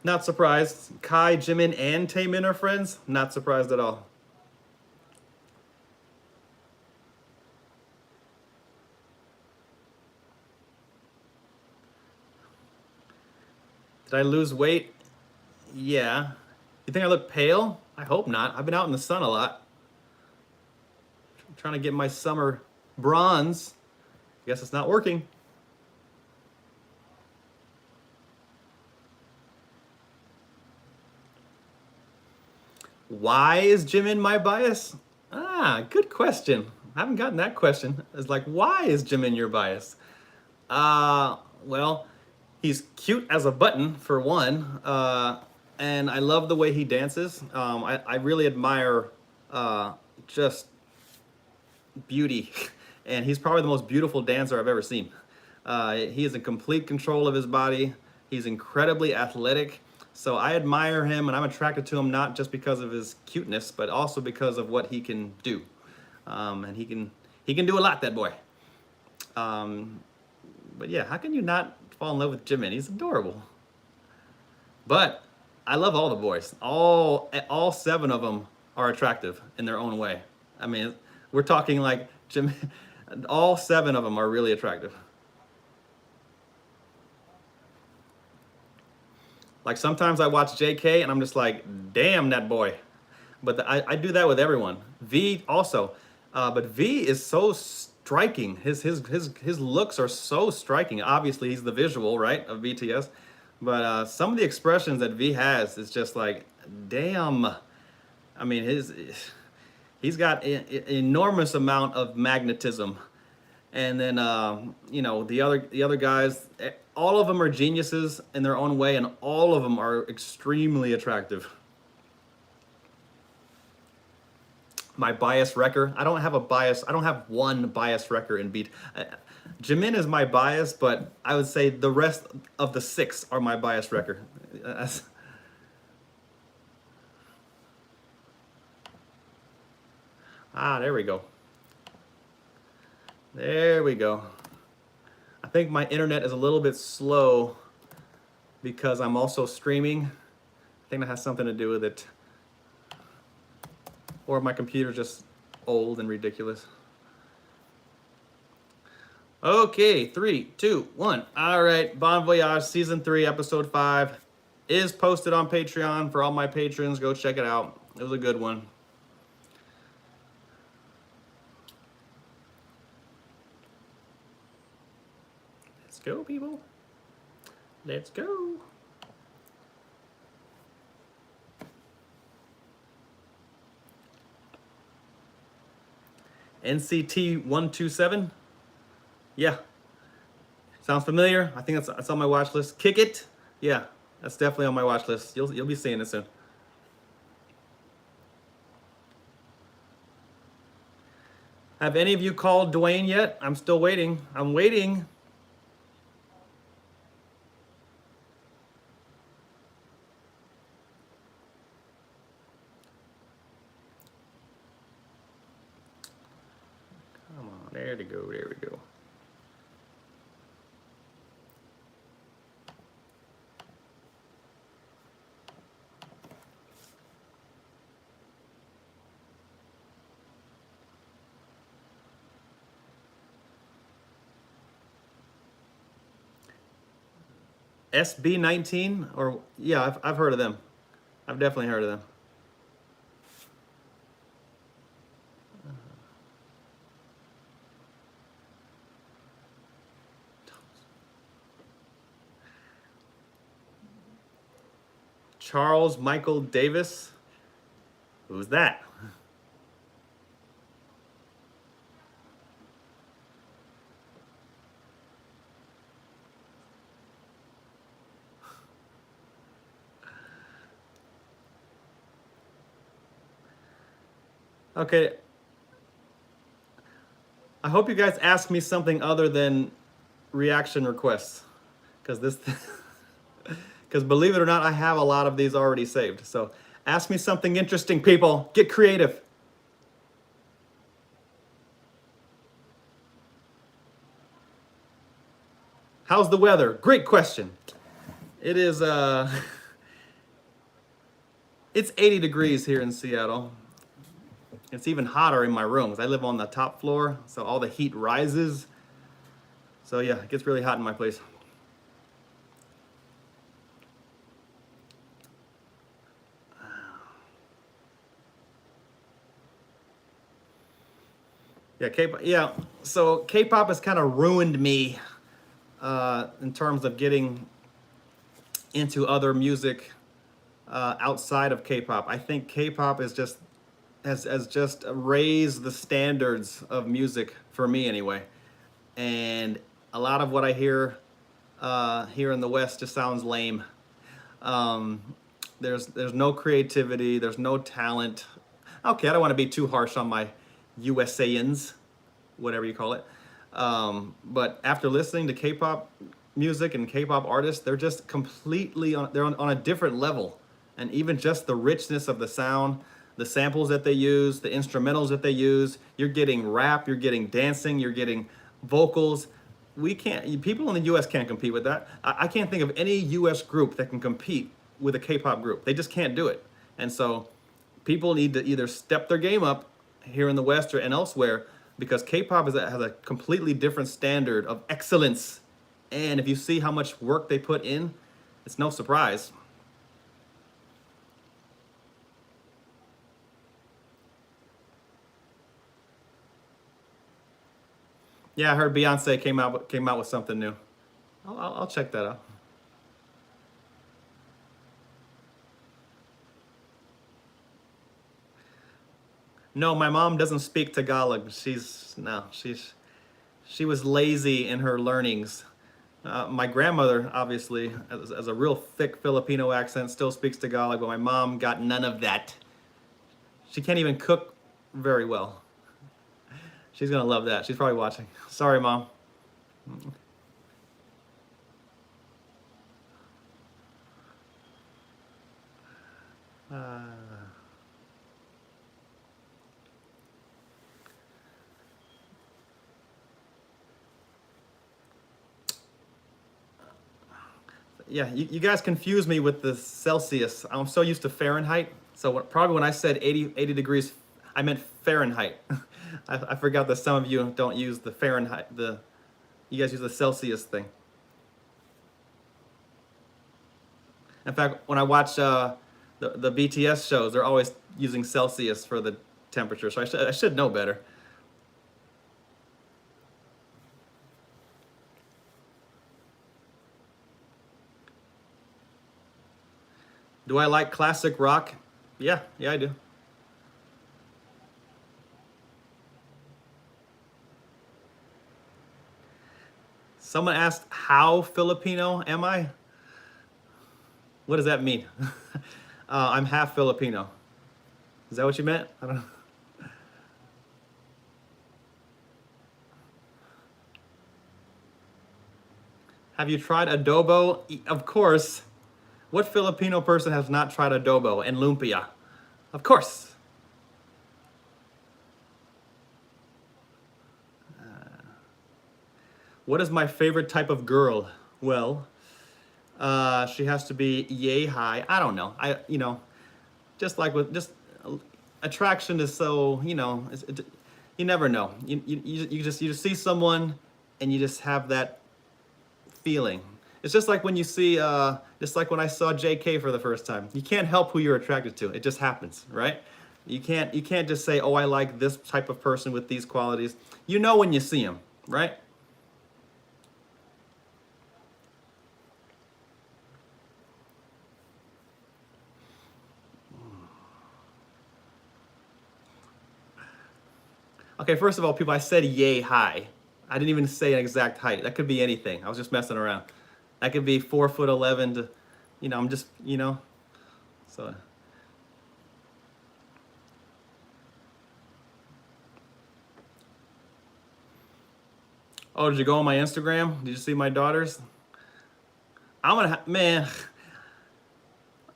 Not surprised. Kai, Jimin, and Taemin are friends? Not surprised at all. Did I lose weight? Yeah. You think I look pale? I hope not. I've been out in the sun a lot. I'm trying to get my summer bronze. Guess it's not working. Why is Jimin my bias? Ah, good question. I haven't gotten that question. It's like, why is Jimin your bias? Well, he's cute as a button, for one. And I love the way he dances. I really admire just beauty. And he's probably the most beautiful dancer I've ever seen. He is in complete control of his body. He's incredibly athletic. So I admire him and I'm attracted to him not just because of his cuteness, but also because of what he can do. And he can do a lot, that boy. But yeah, how can you not fall in love with Jimin? He's adorable. But I love all the boys. All 7 of them are attractive in their own way. I mean, we're talking like Jimin. All 7 of them are really attractive. Like sometimes I watch JK and I'm just like, damn that boy. But I do that with everyone. V also, but V is so striking. His looks are so striking. Obviously, he's the visual, right, of BTS. But some of the expressions that V has is just like, damn. I mean, he's got an enormous amount of magnetism. And then you know, the other guys, all of them are geniuses in their own way, and all of them are extremely attractive. My bias wrecker. I don't have a bias. I don't have one bias wrecker in beat. Jimin is my bias, but I would say the rest of the 6 are my bias wrecker. There we go. There we go. I think my internet is a little bit slow because I'm also streaming. I think that has something to do with it. Or my computer's just old and ridiculous. Okay, 3, 2, 1. All right, Bon Voyage Season 3, Episode 5 is posted on Patreon for all my patrons. Go check it out. It was a good one. Let's go, people. Let's go. NCT 127? Yeah. Sounds familiar? I think that's on my watch list. Kick It? Yeah, that's definitely on my watch list. You'll be seeing it soon. Have any of you called Dwayne yet? I'm still waiting. I'm waiting. Come on, there we go, there we go. SB19, or yeah, I've heard of them. I've definitely heard of them. Charles Michael Davis. Who's that? Okay. I hope you guys ask me something other than reaction requests, because believe it or not, I have a lot of these already saved. So ask me something interesting, people. Get creative. How's the weather? Great question. It is it's 80 degrees here in Seattle. It's even hotter in my room because I live on the top floor, so all the heat rises. So yeah, it gets really hot in my place. Yeah, so K-pop has kind of ruined me in terms of getting into other music outside of K-pop. I think K-pop is just has just raised the standards of music for me anyway, and a lot of what I hear here in the West just sounds lame. There's no creativity, there's no talent. Okay, I don't want to be too harsh on my USAians, whatever you call it. But after listening to K-pop music and K-pop artists, they're just completely on a different level. And even just the richness of the sound, the samples that they use, the instrumentals that they use, you're getting rap, you're getting dancing, you're getting vocals. People in the US can't compete with that. I can't think of any US group that can compete with a K-pop group. They just can't do it. And so people need to either step their game up here in the West and elsewhere, because K-pop has a completely different standard of excellence. And if you see how much work they put in, it's no surprise. Yeah, I heard Beyonce came out with something new. I'll check that out. No, my mom doesn't speak Tagalog. She was lazy in her learnings. My grandmother, obviously, as a real thick Filipino accent, still speaks Tagalog, but my mom got none of that. She can't even cook very well. She's gonna love that. She's probably watching. Sorry, Mom. Yeah, you guys confuse me with the Celsius. I'm so used to Fahrenheit. So probably when I said 80 degrees, I meant Fahrenheit. I forgot that some of you don't use the Fahrenheit. You guys use the Celsius thing. In fact, when I watch the BTS shows, they're always using Celsius for the temperature. So I should know better. Do I like classic rock? Yeah, I do. Someone asked, how Filipino am I? What does that mean? I'm half Filipino. Is that what you meant? I don't know. Have you tried adobo? Of course. What Filipino person has not tried adobo and lumpia? Of course. What is my favorite type of girl? Well, she has to be yay high. I don't know. Just like with attraction is so, you never know. You just see someone and you just have that feeling. It's just like when you see, just like when I saw JK for the first time. You can't help who you're attracted to. It just happens, right? You can't just say, oh, I like this type of person with these qualities. You know when you see them, right? Okay, first of all, people, I said yay high. I didn't even say an exact height. That could be anything. I was just messing around. That could be 4'11" to, I'm just, so. Oh, did you go on my Instagram? Did you see my daughters? Man,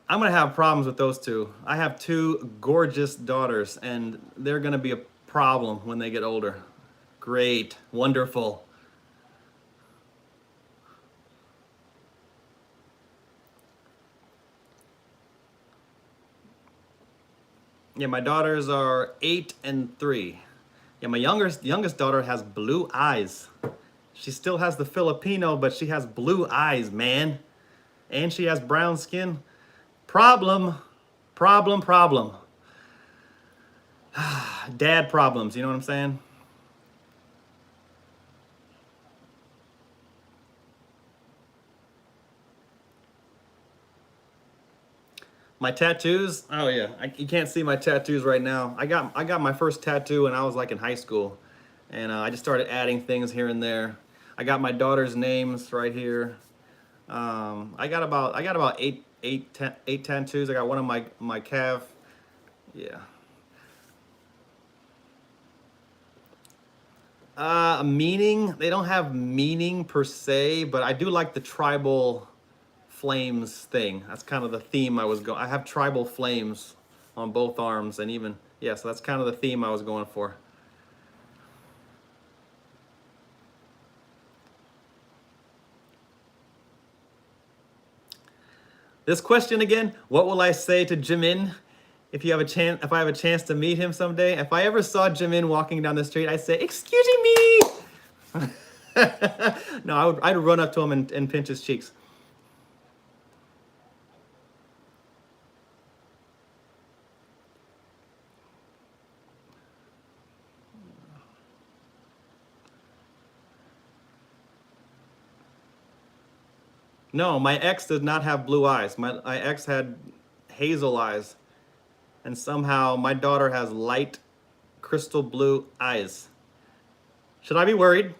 I'm gonna have problems with those two. I have two gorgeous daughters, and they're gonna be a problem when they get older. Great, wonderful. Yeah, my daughters are 8 and 3. Yeah, my youngest daughter has blue eyes. She still has the Filipino, but she has blue eyes, man. And she has brown skin. Problem. Dad problems, you know what I'm saying? My tattoos? Oh yeah, you can't see my tattoos right now. I got my first tattoo when I was like in high school, and I just started adding things here and there. I got my daughter's names right here. I got about eight tattoos. I got one on my calf. Yeah. Meaning, they don't have meaning per se, but I do like the tribal flames thing. That's kind of the theme I have tribal flames on both arms, and even, yeah, so that's kind of the theme I was going for. This question again, what will I say to Jimin if I have a chance to meet him someday? If I ever saw Jimin walking down the street, I'd say, "Excuse me." No, I'd run up to him and pinch his cheeks. No, my ex did not have blue eyes. My ex had hazel eyes. And somehow my daughter has light crystal blue eyes. Should I be worried?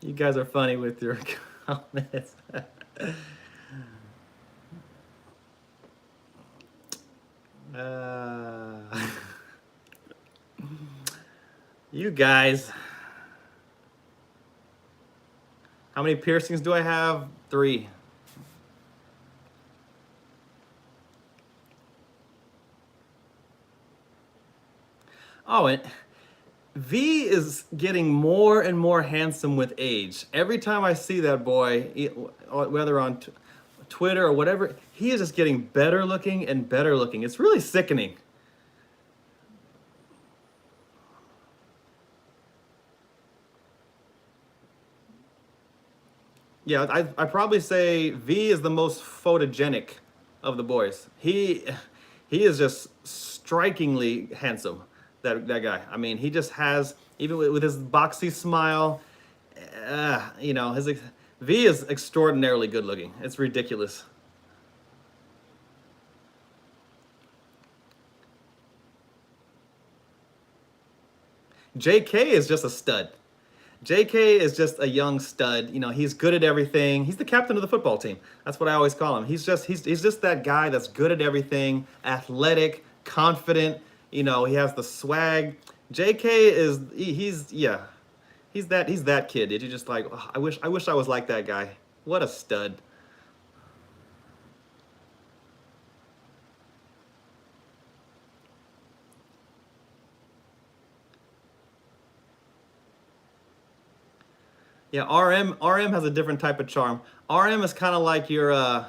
You guys are funny with your comments. You guys. How many piercings do I have? 3. Oh, and V is getting more and more handsome with age. Every time I see that boy, whether on Twitter or whatever, he is just getting better looking and better looking. It's really sickening. Yeah, I probably say V is the most photogenic of the boys. He is just strikingly handsome. That guy. I mean, he just has, even with his boxy smile, his V is extraordinarily good looking. It's ridiculous. JK is just a stud. JK is just a young stud. You know, he's good at everything. He's the captain of the football team. That's what I always call him. He's just that guy that's good at everything, athletic, confident. You know, he has the swag. JK is he's yeah. He's that kid. You're just like, oh, I wish I was like that guy. What a stud. Yeah, RM has a different type of charm. RM is kind of like your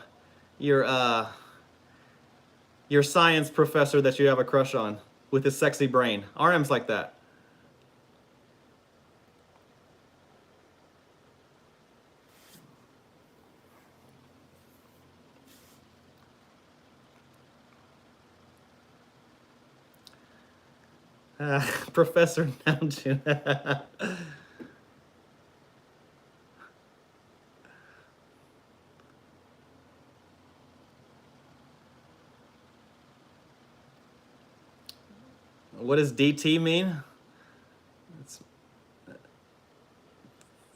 your science professor that you have a crush on with his sexy brain. RM's like that. Professor Namjoon. What does DT mean? It's,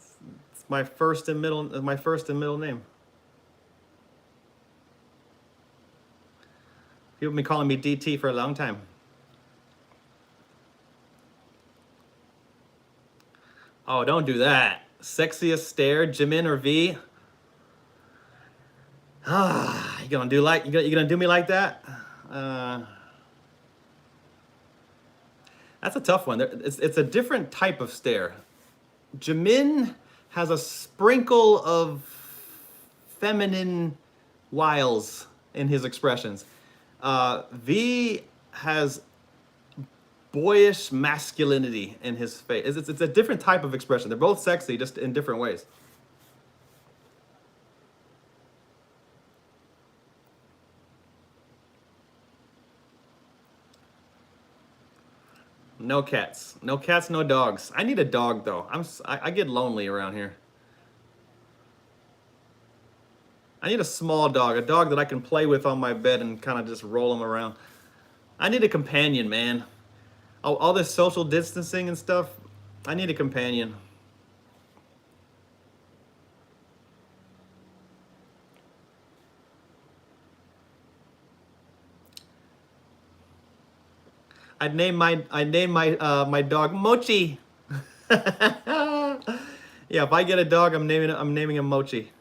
it's my first and middle name. People have been calling me DT for a long time. Oh, don't do that. Sexiest stare, Jimin or V? Ah, you gonna do me like that? That's a tough one. It's a different type of stare. Jimin has a sprinkle of feminine wiles in his expressions. V has boyish masculinity in his face. It's a different type of expression. They're both sexy, just in different ways. No cats. No cats, no dogs. I need a dog though. I get lonely around here. I need a small dog, a dog that I can play with on my bed and kind of just roll him around. I need a companion, man. All this social distancing and stuff, I need a companion. I'd name my dog Mochi. Yeah, if I get a dog, I'm naming him Mochi.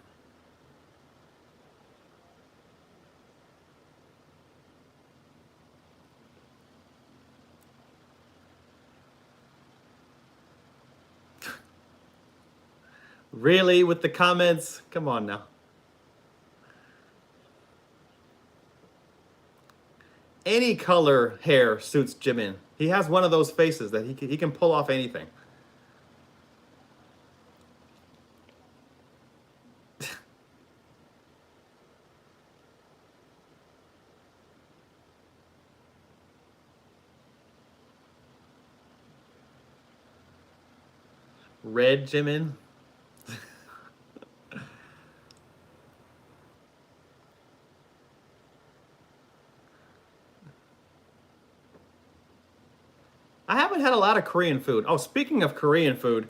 Really, with the comments? Come on now. Any color hair suits Jimin. He has one of those faces that he can pull off anything. Red Jimin. I haven't had a lot of Korean food. Oh, speaking of Korean food,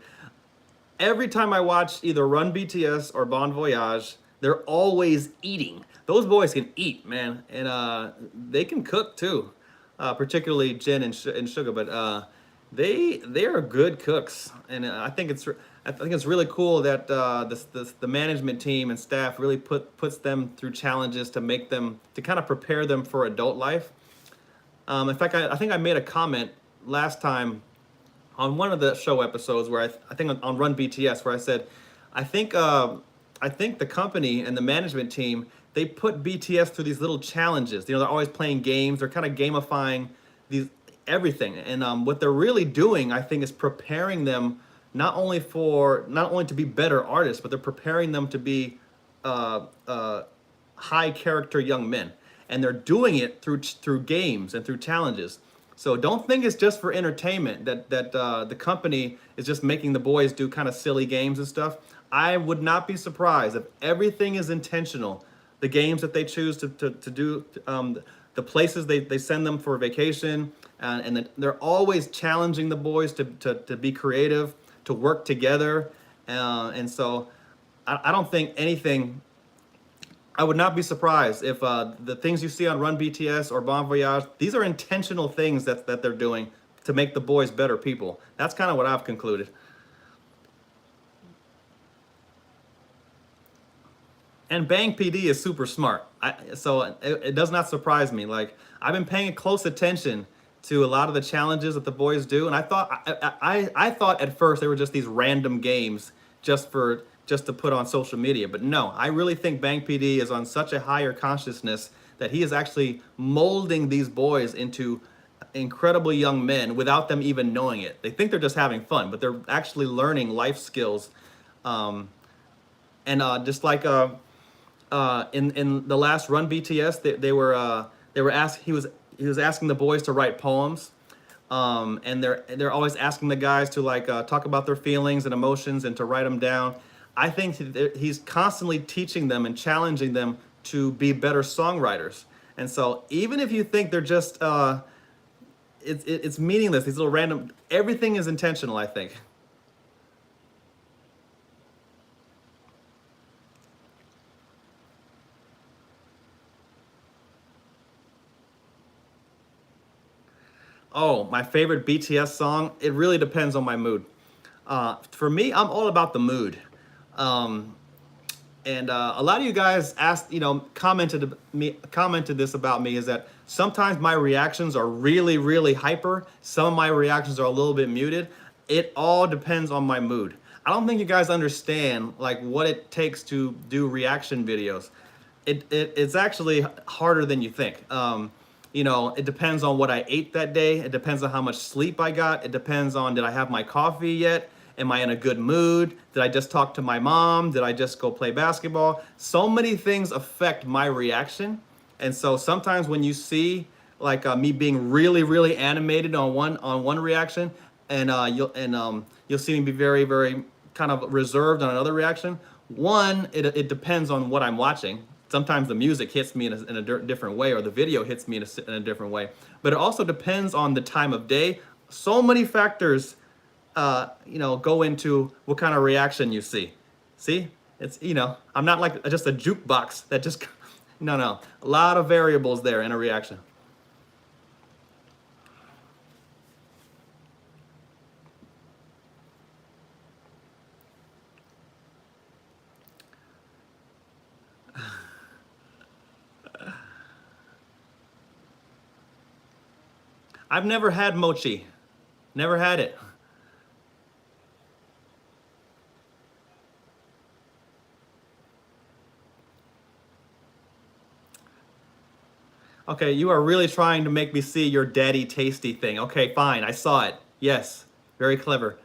every time I watch either Run BTS or Bon Voyage, they're always eating. Those boys can eat, man, and they can cook too. Particularly Jin and Suga, but they are good cooks, and I think it's really cool that the management team and staff really puts them through challenges to make them to kind of prepare them for adult life. In fact, I think I made a comment last time on one of the show episodes where I think on Run BTS where I said I think the company and the management team, they put BTS through these little challenges. You know, they're always playing games. They're kind of gamifying these everything. And what they're really doing, I think, is preparing them not only to be better artists, but they're preparing them to be high character young men. And they're doing it through games and through challenges. So don't think it's just for entertainment that the company is just making the boys do kind of silly games and stuff. I would not be surprised if everything is intentional. The games that they choose to do, the places they send them for vacation, and they're always challenging the boys to be creative, to work together. And so I don't think anything, I would not be surprised if the things you see on Run BTS or Bon Voyage, these are intentional things that they're doing to make the boys better people. That's kind of what I've concluded. And Bang PD is super smart. So it does not surprise me. Like, I've been paying close attention to a lot of the challenges that the boys do, and I thought at first they were just these random games just to put on social media. But no, I really think Bang PD is on such a higher consciousness that he is actually molding these boys into incredibly young men without them even knowing it. They think they're just having fun, but they're actually learning life skills. And just like in the last Run BTS, they were asked he was asking the boys to write poems, and they're always asking the guys to like talk about their feelings and emotions and to write them down. I think he's constantly teaching them and challenging them to be better songwriters. And so even if you think they're just it's meaningless, these little random, everything is intentional, I think. Oh, my favorite BTS song? It really depends on my mood. For me, I'm all about the mood. Um, and a lot of you guys asked, commented this about me, is that sometimes my reactions are really, really hyper. Some of my reactions are a little bit muted. It all depends on my mood. I don't think you guys understand like what it takes to do reaction videos. It's actually harder than you think. It depends on what I ate that day. It depends on how much sleep I got. It depends on, did I have my coffee yet? Am I in a good mood? Did I just talk to my mom? Did I just go play basketball? So many things affect my reaction. And so sometimes when you see like me being really, really animated on one reaction, and you'll see me be very, very kind of reserved on another reaction. One, it depends on what I'm watching. Sometimes the music hits me in a different way, or the video hits me in a different way. But it also depends on the time of day. So many factors, go into what kind of reaction you see. See, I'm not like just a jukebox that just, no, a lot of variables there in a reaction. I've never had mochi. Never had it. Okay, you are really trying to make me see your daddy tasty thing. Okay, fine, I saw it. Yes, very clever.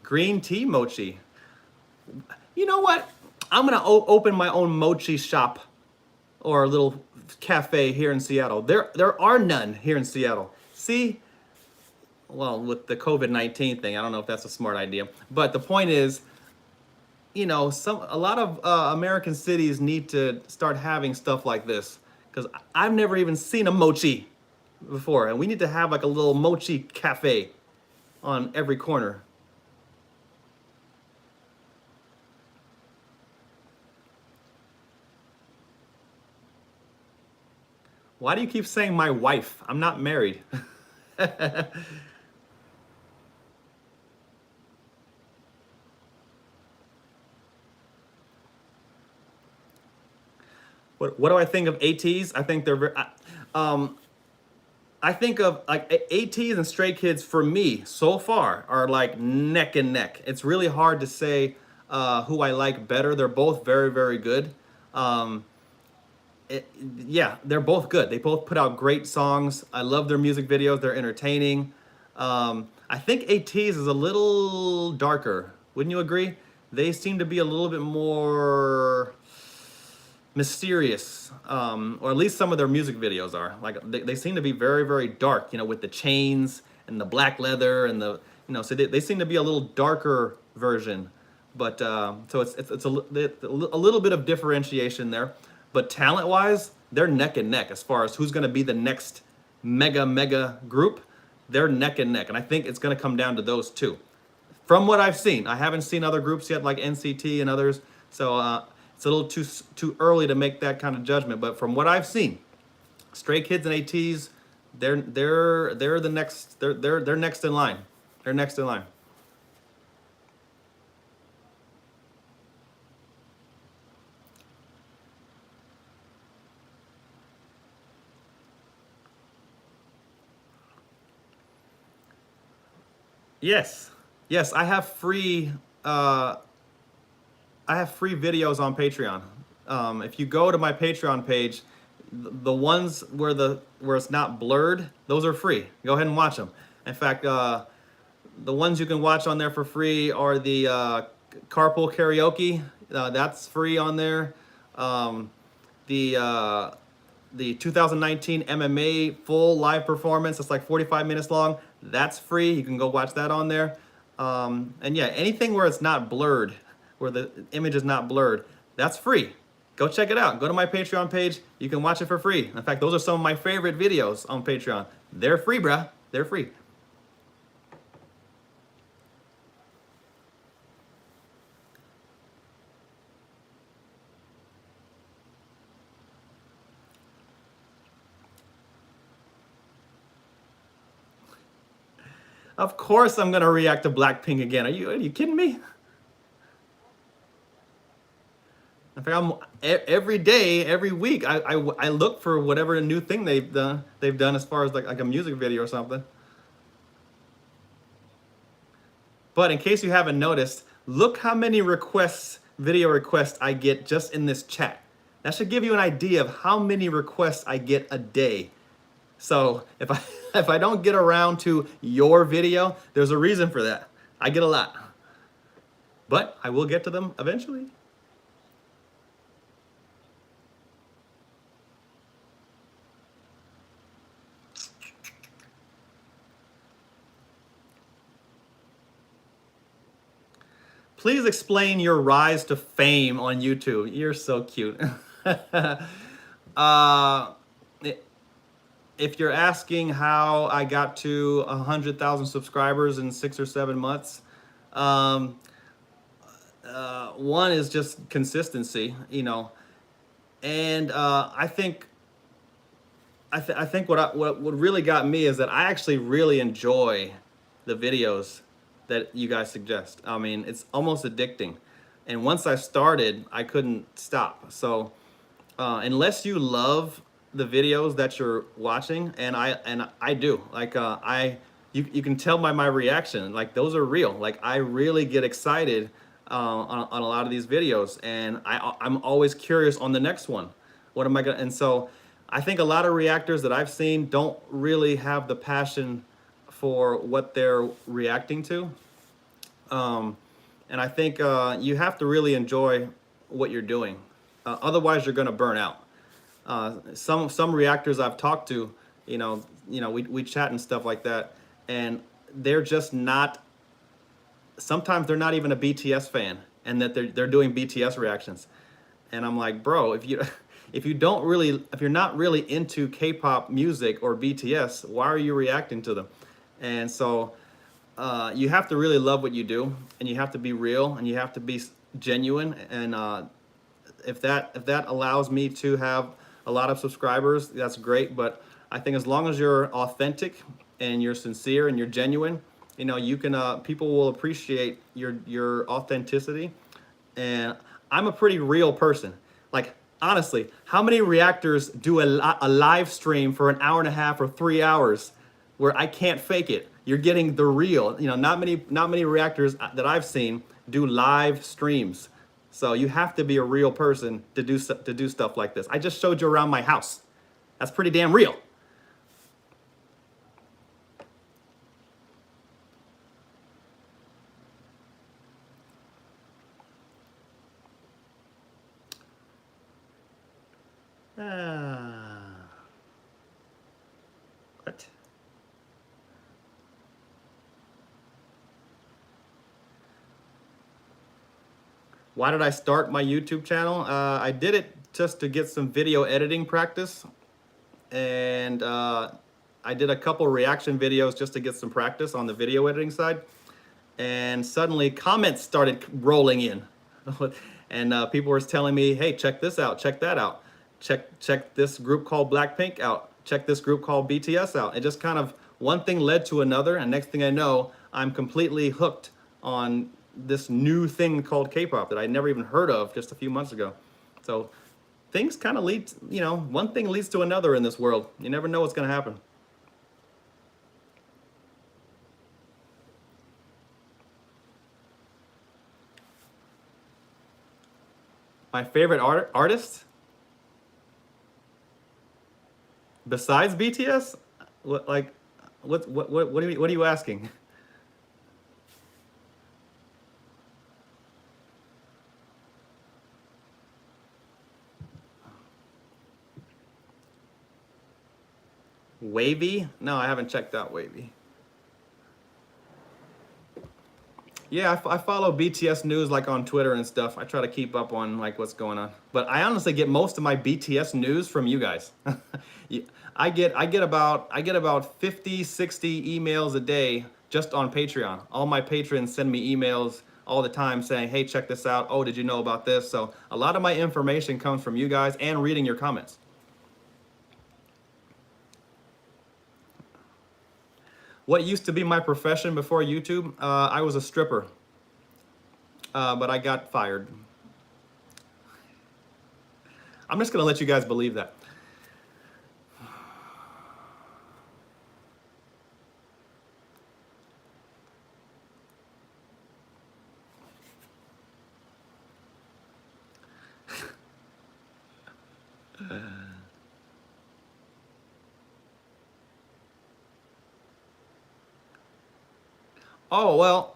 Green tea mochi. You know what? I'm gonna open my own mochi shop or a little cafe here in Seattle. There are none here in Seattle. See, well, with the COVID-19 thing, I don't know if that's a smart idea. But the point is, a lot of American cities need to start having stuff like this, because I've never even seen a mochi before, and we need to have like a little mochi cafe on every corner. Why do you keep saying my wife? I'm not married. What do I think of ATs? I think they're very, I think of like ATs and Stray Kids for me so far are like neck and neck. It's really hard to say who I like better. They're both very, very good. Um, yeah, they're both good. They both put out great songs. I love their music videos. They're entertaining. I think ATs is a little darker. Wouldn't you agree? They seem to be a little bit more mysterious, or at least some of their music videos are. Like they seem to be very, very dark, you know, with the chains and the black leather and the, you know, so they seem to be a little darker version. But so it's a little bit of differentiation there. But talent-wise, they're neck and neck as far as who's going to be the next mega group. They're neck and neck, and I think it's going to come down to those two. From what I've seen, I haven't seen other groups yet, like NCT and others. So it's a little too early to make that kind of judgment. But from what I've seen, Stray Kids and ATEEZ, they're the next. They're next in line. They're next in line. Yes, yes, I have free videos on Patreon. If you go to my Patreon page, the ones where it's not blurred, those are free. Go ahead and watch them. In fact, the ones you can watch on there for free are the carpool karaoke. That's free on there. Um, the the 2019 MMA full live performance. It's like 45 minutes long. That's free. You can go watch that on there. And yeah, anything where it's not blurred, where the image is not blurred, that's free. Go check it out. Go to my Patreon page. You can watch it for free. In fact, those are some of my favorite videos on Patreon. They're free, bruh. They're free. Of course I'm gonna react to Blackpink again. Are you kidding me? In fact, every day, every week, I look for whatever new thing they've done as far as like a music video or something. But in case you haven't noticed, look how many requests, video requests I get just in this chat. That should give you an idea of how many requests I get a day. So if I if I don't get around to your video, there's a reason for that. I get a lot. But I will get to them eventually. Please explain your rise to fame on YouTube. You're so cute. uh, if you're asking how I got to 100,000 subscribers in 6 or 7 months, um, one is just consistency, you know, and I think what really got me is that I actually really enjoy the videos that you guys suggest. I mean, it's almost addicting, and once I started, I couldn't stop. So unless you love the videos that you're watching, and I do, like you can tell by my reaction, like those are real. Like I really get excited on a lot of these videos, and I'm always curious on the next one. What am I gonna? And so I think a lot of reactors that I've seen don't really have the passion for what they're reacting to. And I think you have to really enjoy what you're doing. Otherwise, you're going to burn out. Some reactors I've talked to, we chat and stuff like that, and they're just not. Sometimes they're not even a BTS fan, and that they're doing BTS reactions, and I'm like, bro, if you're not really into K-pop music or BTS, why are you reacting to them? And so you have to really love what you do, and you have to be real, and you have to be genuine. And if that allows me to have a lot of subscribers, that's great. But I think as long as you're authentic and you're sincere and you're genuine, you can people will appreciate your authenticity. And I'm a pretty real person. Like honestly, how many reactors do a live stream for an hour and a half or 3 hours where I can't fake it? You're getting the real. Not many reactors that I've seen do live streams. So you have to be a real person to do stuff like this. I just showed you around my house. That's pretty damn real. What? Why did I start my YouTube channel? I did it just to get some video editing practice, and I did a couple reaction videos just to get some practice on the video editing side, and suddenly comments started rolling in. And people were telling me, hey, check this out, check that out, check this group called Blackpink out, check this group called BTS out. It just kind of, one thing led to another, and next thing I know, I'm completely hooked on this new thing called K-pop that I never even heard of just a few months ago. So things kind of lead, you know, one thing leads to another in this world. You never know what's going to happen. My favorite artist besides BTS? What, like, what are you asking? Wavy? No, I haven't checked out Wavy. Yeah, I follow BTS news like on Twitter and stuff. I try to keep up on like what's going on. But I honestly get most of my BTS news from you guys. I get about 50, 60 emails a day just on Patreon. All my patrons send me emails all the time saying, "Hey, check this out. Oh, did you know about this?" So a lot of my information comes from you guys and reading your comments. What used to be my profession before YouTube? I was a stripper, but I got fired. I'm just gonna let you guys believe that. Oh, well,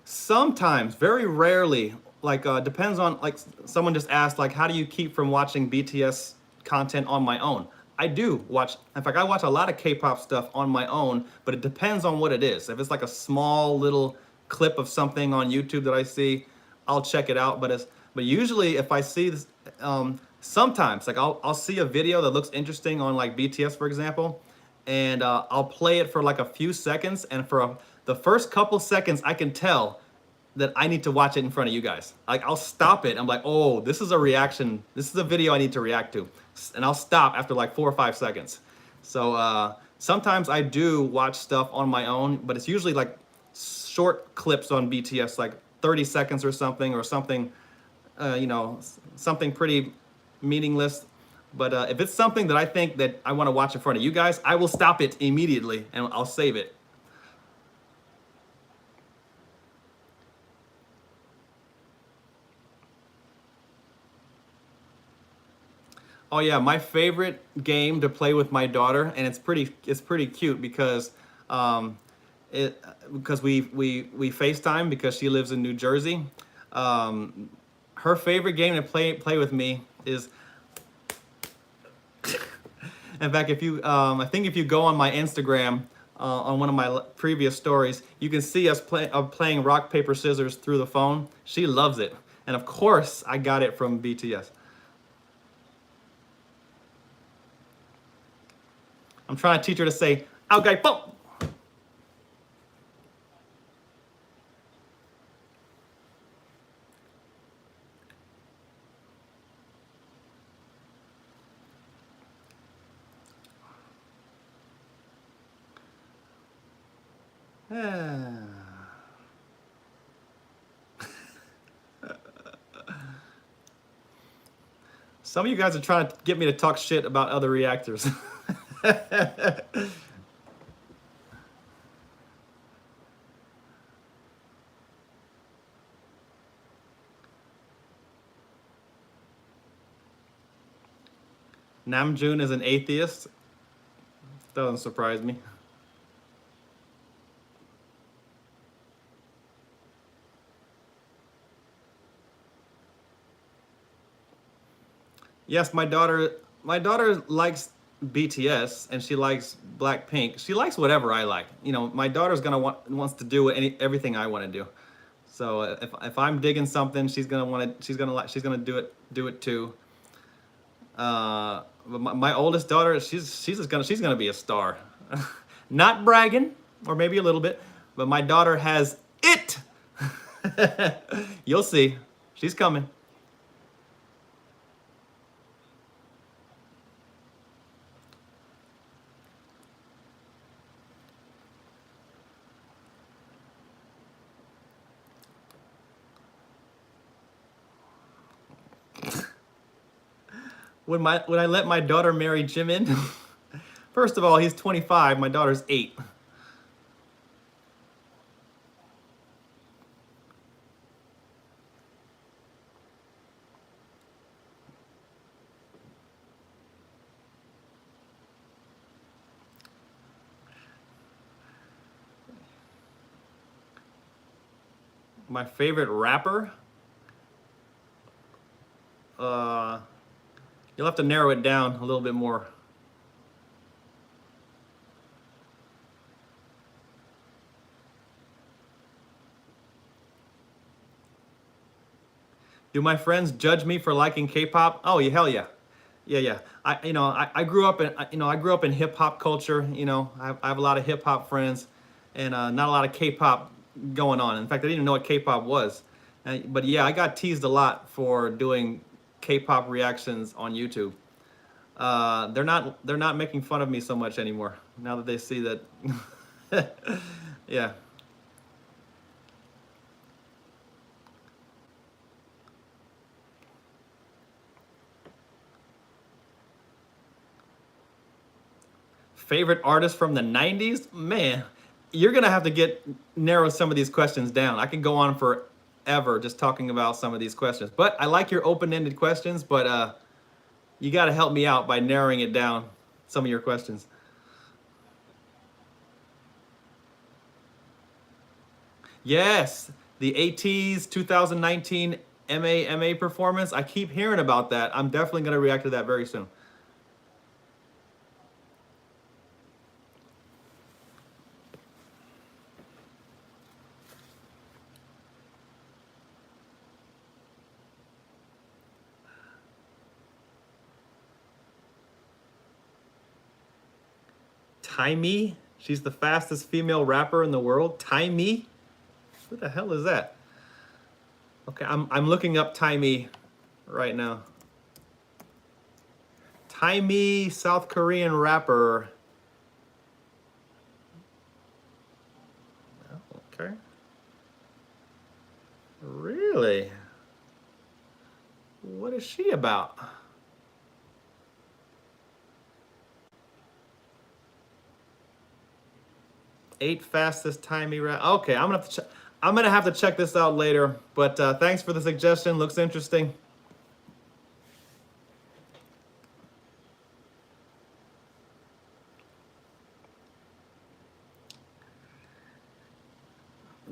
sometimes, very rarely, like, depends on, like, someone just asked, like, how do you keep from watching BTS content on my own? I do watch, in fact, I watch a lot of K-pop stuff on my own, but it depends on what it is. If it's like a small little clip of something on YouTube that I see, I'll check it out. But usually if I see this, sometimes, like, I'll see a video that looks interesting on like BTS, for example, and I'll play it for like a few seconds, and the first couple seconds I can tell that I need to watch it in front of you guys. Like, I'll stop it. I'm like, oh, this is a reaction. This is a video I need to react to. And I'll stop after like 4 or 5 seconds. So sometimes I do watch stuff on my own, but it's usually like short clips on BTS, like 30 seconds or something, you know, something pretty meaningless. But if it's something that I think that I want to watch in front of you guys, I will stop it immediately and I'll save it. Oh yeah, my favorite game to play with my daughter, and it's pretty cute because it because we FaceTime because she lives in New Jersey. Her favorite game to play with me is, in fact, if you I think if you go on my Instagram on one of my previous stories, you can see us playing rock paper scissors through the phone. She loves it, and of course I got it from BTS. I'm trying to teach her to say, okay, boom. Some of you guys are trying to get me to talk shit about other reactors. Namjoon is an atheist. Doesn't surprise me. Yes, my daughter likes BTS and she likes Blackpink. She likes whatever I like. You know, my daughter's gonna wants to do everything I want to do. So if I'm digging something, she's gonna do it too. But my oldest daughter, she's gonna be a star. Not bragging, or maybe a little bit, but my daughter has it. You'll see. She's coming. Would I let my daughter marry Jimin? First of all, he's 25. My daughter's 8. My favorite rapper? Uh, you'll have to narrow it down a little bit more. Do my friends judge me for liking K-pop? Oh, yeah, hell yeah. Yeah, yeah. I grew up in I grew up in hip hop culture. I have a lot of hip hop friends, and not a lot of K-pop going on. In fact, I didn't even know what K-pop was. But yeah, I got teased a lot for doing K-pop reactions on YouTube. They're not making fun of me so much anymore now that they see that. Yeah. Favorite artist from the 90s? Man, you're going to have to narrow some of these questions down. I can go on forever just talking about some of these questions. But I like your open-ended questions, but you got to help me out by narrowing it down, some of your questions. Yes, the AT's 2019 MAMA performance. I keep hearing about that. I'm definitely going to react to that very soon. Taimi? She's the fastest female rapper in the world. Taimi? Who the hell is that? Okay, I'm looking up Taimi right now. Taimi, South Korean rapper. Okay. Really? What is she about? Eight fastest Taimi rap. Okay, I'm gonna have to check this out later. But thanks for the suggestion. Looks interesting.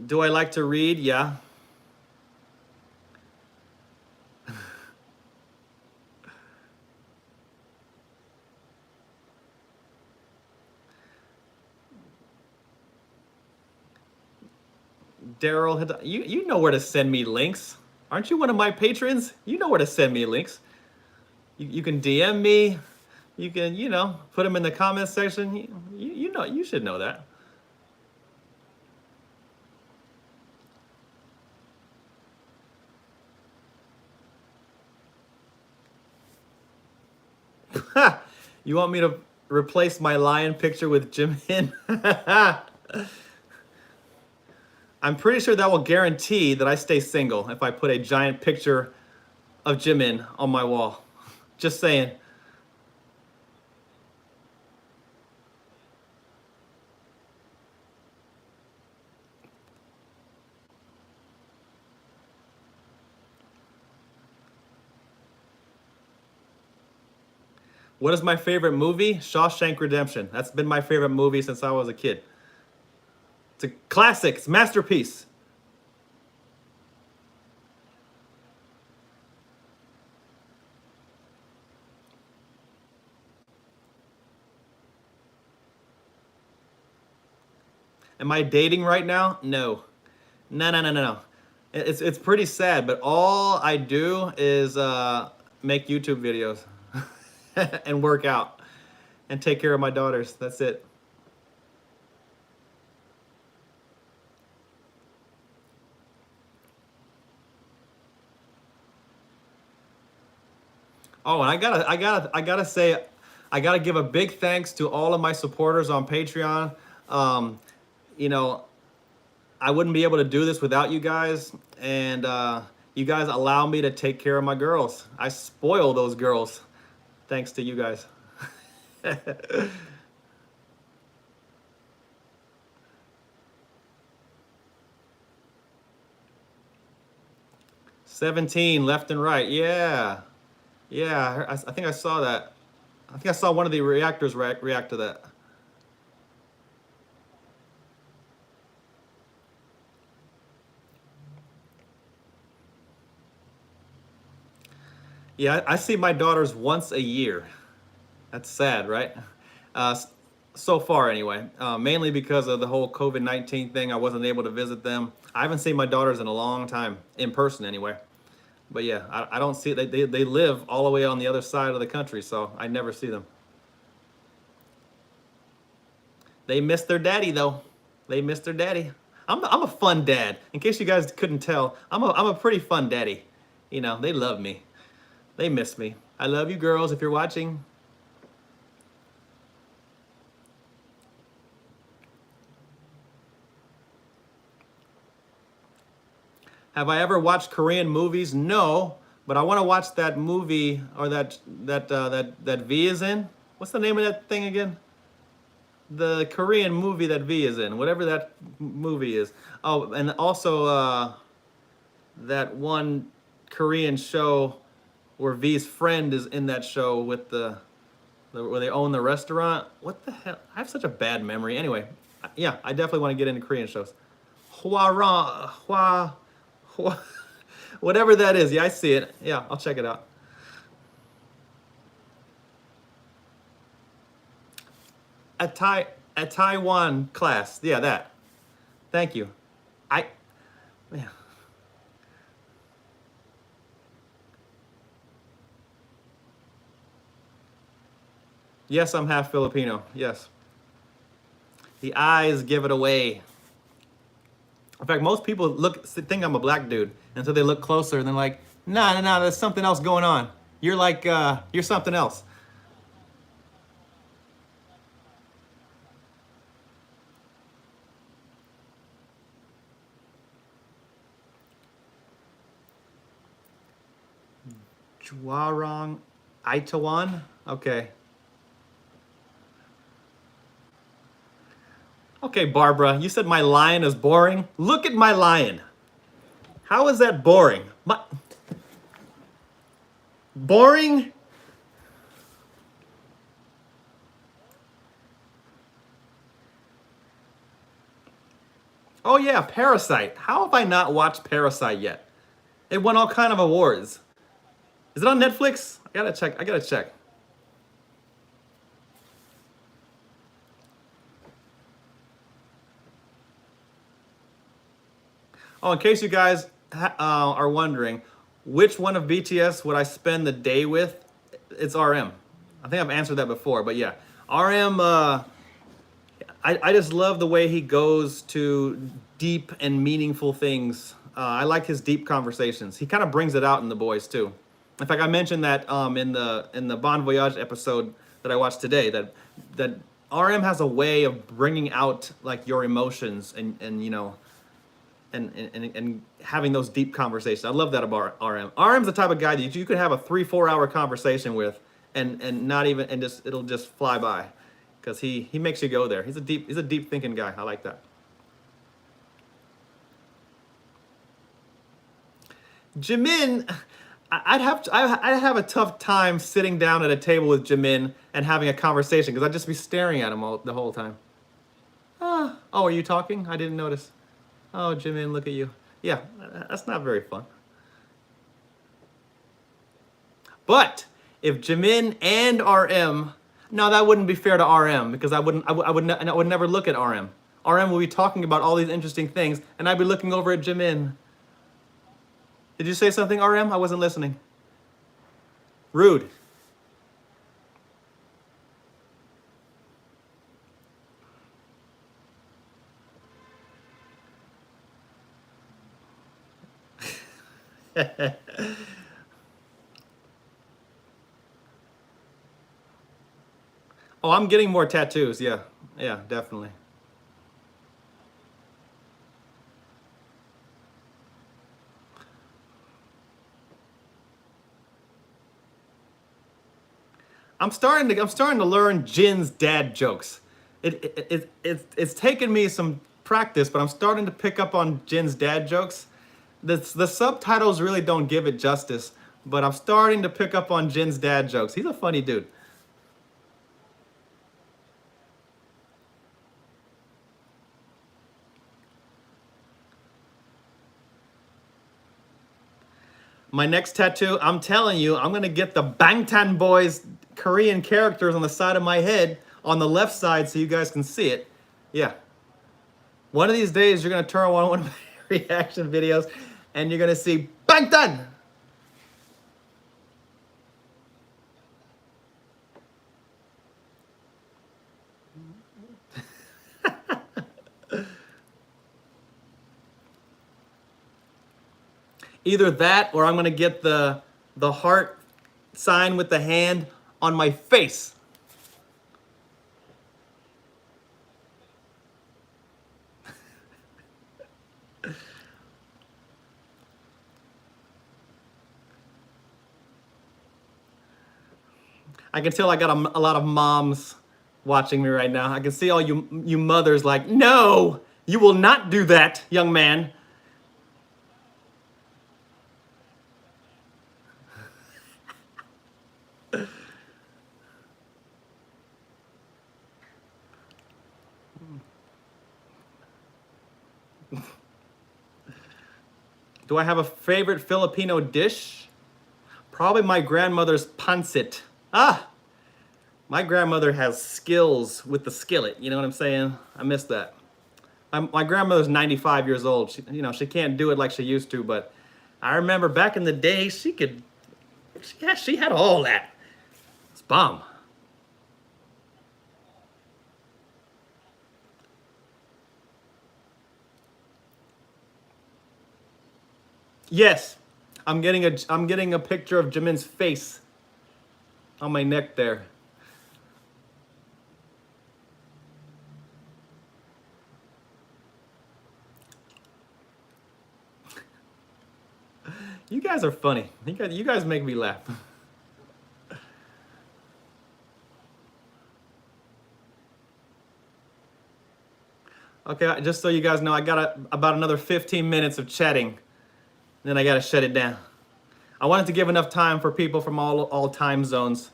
Do I like to read? Yeah. Daryl, you know where to send me links. Aren't you one of my patrons? You know where to send me links. You can DM me. You can, put them in the comments section. You should know that. You want me to replace my lion picture with Jimin? I'm pretty sure that will guarantee that I stay single if I put a giant picture of Jimin on my wall. Just saying. What is my favorite movie? Shawshank Redemption. That's been my favorite movie since I was a kid. It's a classic. It's a masterpiece. Am I dating right now? No. No, no, no, no, no. It's pretty sad, but all I do is make YouTube videos and work out and take care of my daughters. That's it. Oh, and I gotta say, I gotta give a big thanks to all of my supporters on Patreon. Um, you know, I wouldn't be able to do this without you guys, and you guys allow me to take care of my girls. I spoil those girls, thanks to you guys. 17 left and right. Yeah. Yeah, I think I saw that. I think I saw one of the reactors react to that. Yeah, I see my daughters once a year. That's sad, right? So far, anyway. Mainly because of the whole COVID-19 thing, I wasn't able to visit them. I haven't seen my daughters in a long time, in person anyway. But yeah, I don't see they live all the way on the other side of the country, so I never see them. They miss their daddy though. They miss their daddy. I'm a fun dad. In case you guys couldn't tell, I'm a pretty fun daddy. You know, they love me. They miss me. I love you girls if you're watching. Have I ever watched Korean movies? No, but I want to watch that movie or that V is in. What's the name of that thing again? The Korean movie that V is in, whatever that movie is. Oh, and also that one Korean show where V's friend is in that show with where they own the restaurant. What the hell? I have such a bad memory. Anyway, yeah, I definitely want to get into Korean shows. Hwa, whatever that is. Yeah, I see it. Yeah, I'll check it out. A Taiwan class. Yeah, that. Thank you. I yeah. Yes, I'm half Filipino. Yes. The eyes give it away. In fact, most people think I'm a black dude, and so they look closer and they're like, "Nah, nah, nah, there's something else going on. You're like, you're something else." Juarong, Itawan. Okay. Okay, Barbara, you said my lion is boring. Look at my lion. How is that boring? Boring? Oh yeah, Parasite. How have I not watched Parasite yet? It won all kind of awards. Is it on Netflix? I gotta check. I gotta check. Oh, in case you guys are wondering, which one of BTS would I spend the day with? It's RM. I think I've answered that before, but yeah. RM, I just love the way he goes to deep and meaningful things. I like his deep conversations. He kind of brings it out in The Boys too. In fact, I mentioned that in the Bon Voyage episode that I watched today, that RM has a way of bringing out like your emotions and you know and having those deep conversations. I love that about RM. RM's the type of guy that you could have a 3-4 hour conversation with and not even and just it'll just fly by because he makes you go there. He's a deep thinking guy. I like that. Jimin, I'd have a tough time sitting down at a table with Jimin and having a conversation because I'd just be staring at him the whole time. Oh, are you talking? I didn't notice. Oh, Jimin, look at you. Yeah, that's not very fun. But if Jimin and RM, no, that wouldn't be fair to RM because I would never look at RM. RM will be talking about all these interesting things, and I'd be looking over at Jimin. Did you say something, RM? I wasn't listening. Rude. Oh, I'm getting more tattoos. Yeah, yeah, definitely. I'm starting to learn Jin's dad jokes. It's taken me some practice, but I'm starting to pick up on Jin's dad jokes. The subtitles really don't give it justice, but I'm starting to pick up on Jin's dad jokes. He's a funny dude. My next tattoo, I'm telling you, I'm gonna get the Bangtan Boys Korean characters on the side of my head on the left side so you guys can see it. Yeah. One of these days, you're gonna turn on one of my reaction videos and you're gonna see Bangtan! Either that or I'm gonna get the heart sign with the hand on my face. I can tell I got a lot of moms watching me right now. I can see all you mothers like, no, you will not do that, young man. Do I have a favorite Filipino dish? Probably my grandmother's pancit. Ah, my grandmother has skills with the skillet. You know what I'm saying? I miss that. My grandmother's 95 years old. She can't do it like she used to, but I remember back in the day, she had all that. It's bomb. Yes, I'm getting a picture of Jimin's face on my neck there. You guys are funny. You guys make me laugh. Okay, just so you guys know, I got about another 15 minutes of chatting. Then I gotta shut it down. I wanted to give enough time for people from all time zones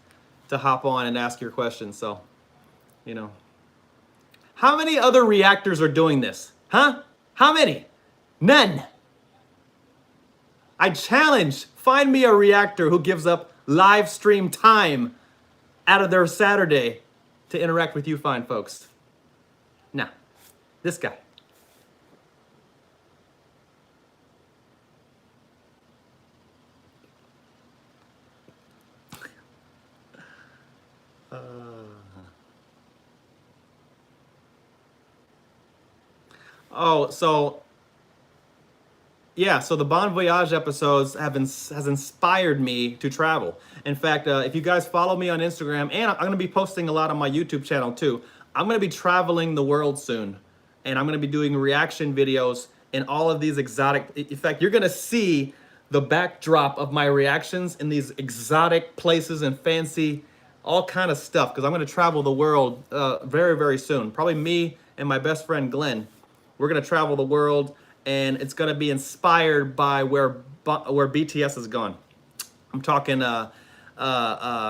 to hop on and ask your questions. So, how many other reactors are doing this? Huh? How many? None. I challenge, find me a reactor who gives up live stream time out of their Saturday to interact with you fine folks. Now, this guy. Oh, so yeah, so the Bon Voyage episodes has inspired me to travel. In fact, if you guys follow me on Instagram, and I'm going to be posting a lot on my YouTube channel too, I'm going to be traveling the world soon, and I'm going to be doing reaction videos in all of these exotic. In fact, you're going to see the backdrop of my reactions in these exotic places and fancy, all kind of stuff, because I'm going to travel the world very, very soon. Probably me and my best friend Glenn. We're gonna travel the world, and it's gonna be inspired by where BTS has gone. I'm talking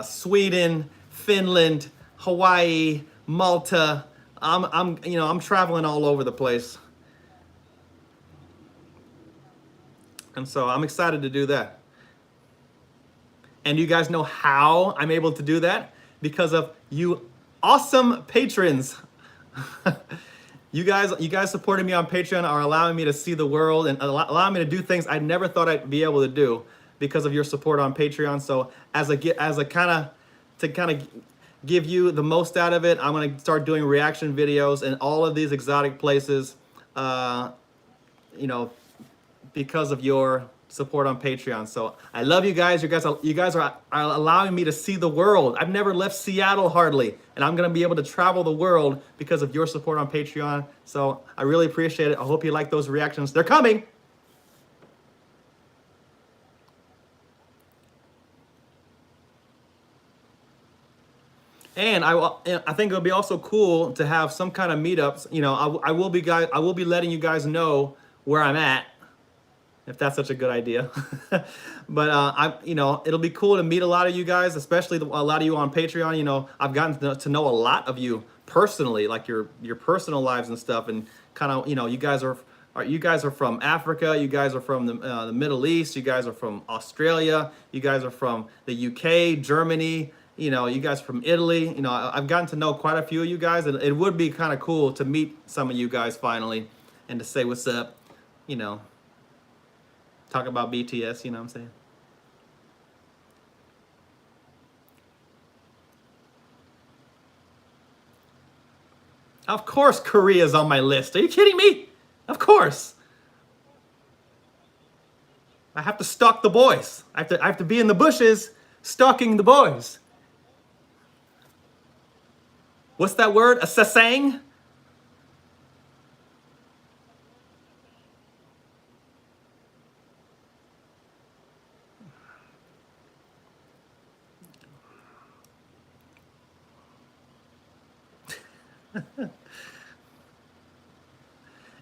Sweden, Finland, Hawaii, Malta. I'm traveling all over the place, and so I'm excited to do that. And you guys know how I'm able to do that? Because of you awesome patrons. You guys supporting me on Patreon are allowing me to see the world and allowing me to do things I never thought I'd be able to do because of your support on Patreon. So as a kind of give you the most out of it, I'm gonna start doing reaction videos in all of these exotic places. Uh, you know, because of your support on Patreon. So I love you guys. You guys are allowing me to see the world. I've never left Seattle hardly, and I'm gonna be able to travel the world because of your support on Patreon. So I really appreciate it. I hope you like those reactions. They're coming. And I think it'll be also cool to have some kind of meetups. You know, I will be letting you guys know where I'm at, if that's such a good idea. But you know, it'll be cool to meet a lot of you guys, especially a lot of you on Patreon. You know, I've gotten to know a lot of you personally, like your personal lives and stuff, and kind of, you know, you guys are from Africa, you guys are from the Middle East, you guys are from Australia, you guys are from the UK, Germany. You know, you guys from Italy. You know, I've gotten to know quite a few of you guys, and it would be kind of cool to meet some of you guys finally, and to say what's up. You know, talk about BTS, you know what I'm saying? Of course Korea's on my list. Are you kidding me? Of course. I have to stalk the boys. I have to be in the bushes stalking the boys. What's that word? A sasang?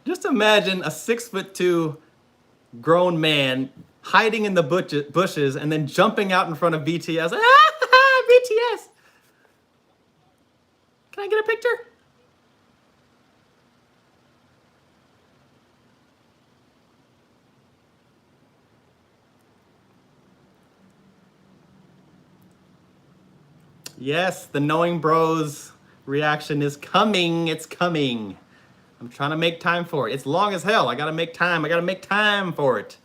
Just imagine a 6'2" grown man hiding in the bushes and then jumping out in front of BTS. Ah, BTS! Can I get a picture? Yes, the Knowing Bros reaction is coming. It's coming. I'm trying to make time for it. It's long as hell. I gotta make time. I gotta make time for it.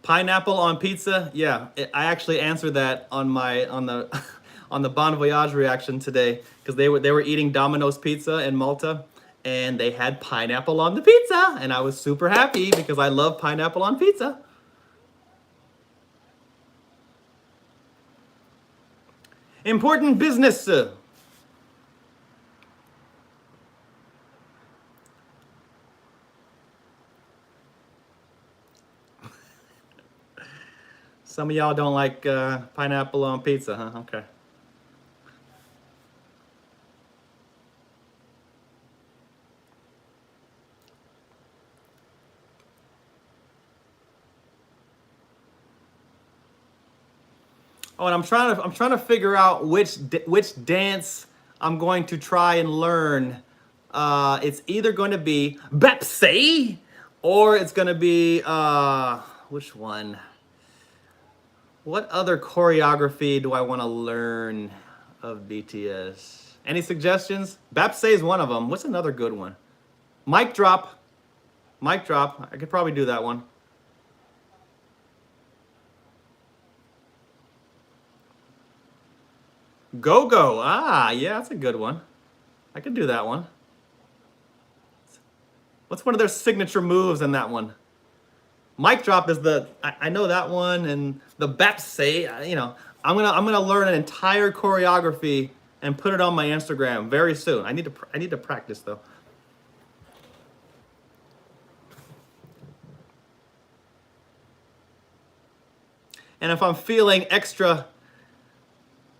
Pineapple on pizza? Yeah, I actually answered that on the on the Bon Voyage reaction today, because they were eating Domino's pizza in Malta, and they had pineapple on the pizza, and I was super happy because I love pineapple on pizza. Important business. Some of y'all don't like pineapple on pizza, huh? Okay. Oh, and I'm trying to figure out which dance I'm going to try and learn. It's either going to be Bepsy, or it's going to be which one? What other choreography do I want to learn of BTS? Any suggestions? Bepsy is one of them. What's another good one? Mic drop. Mic drop. I could probably do that one. Go go. Ah, yeah, that's a good one. I could do that one. What's one of their signature moves in that one? Mic drop is I know that one, and the Bepsy, you know, I'm gonna learn an entire choreography and put it on my Instagram very soon. I need to practice though. And if I'm feeling extra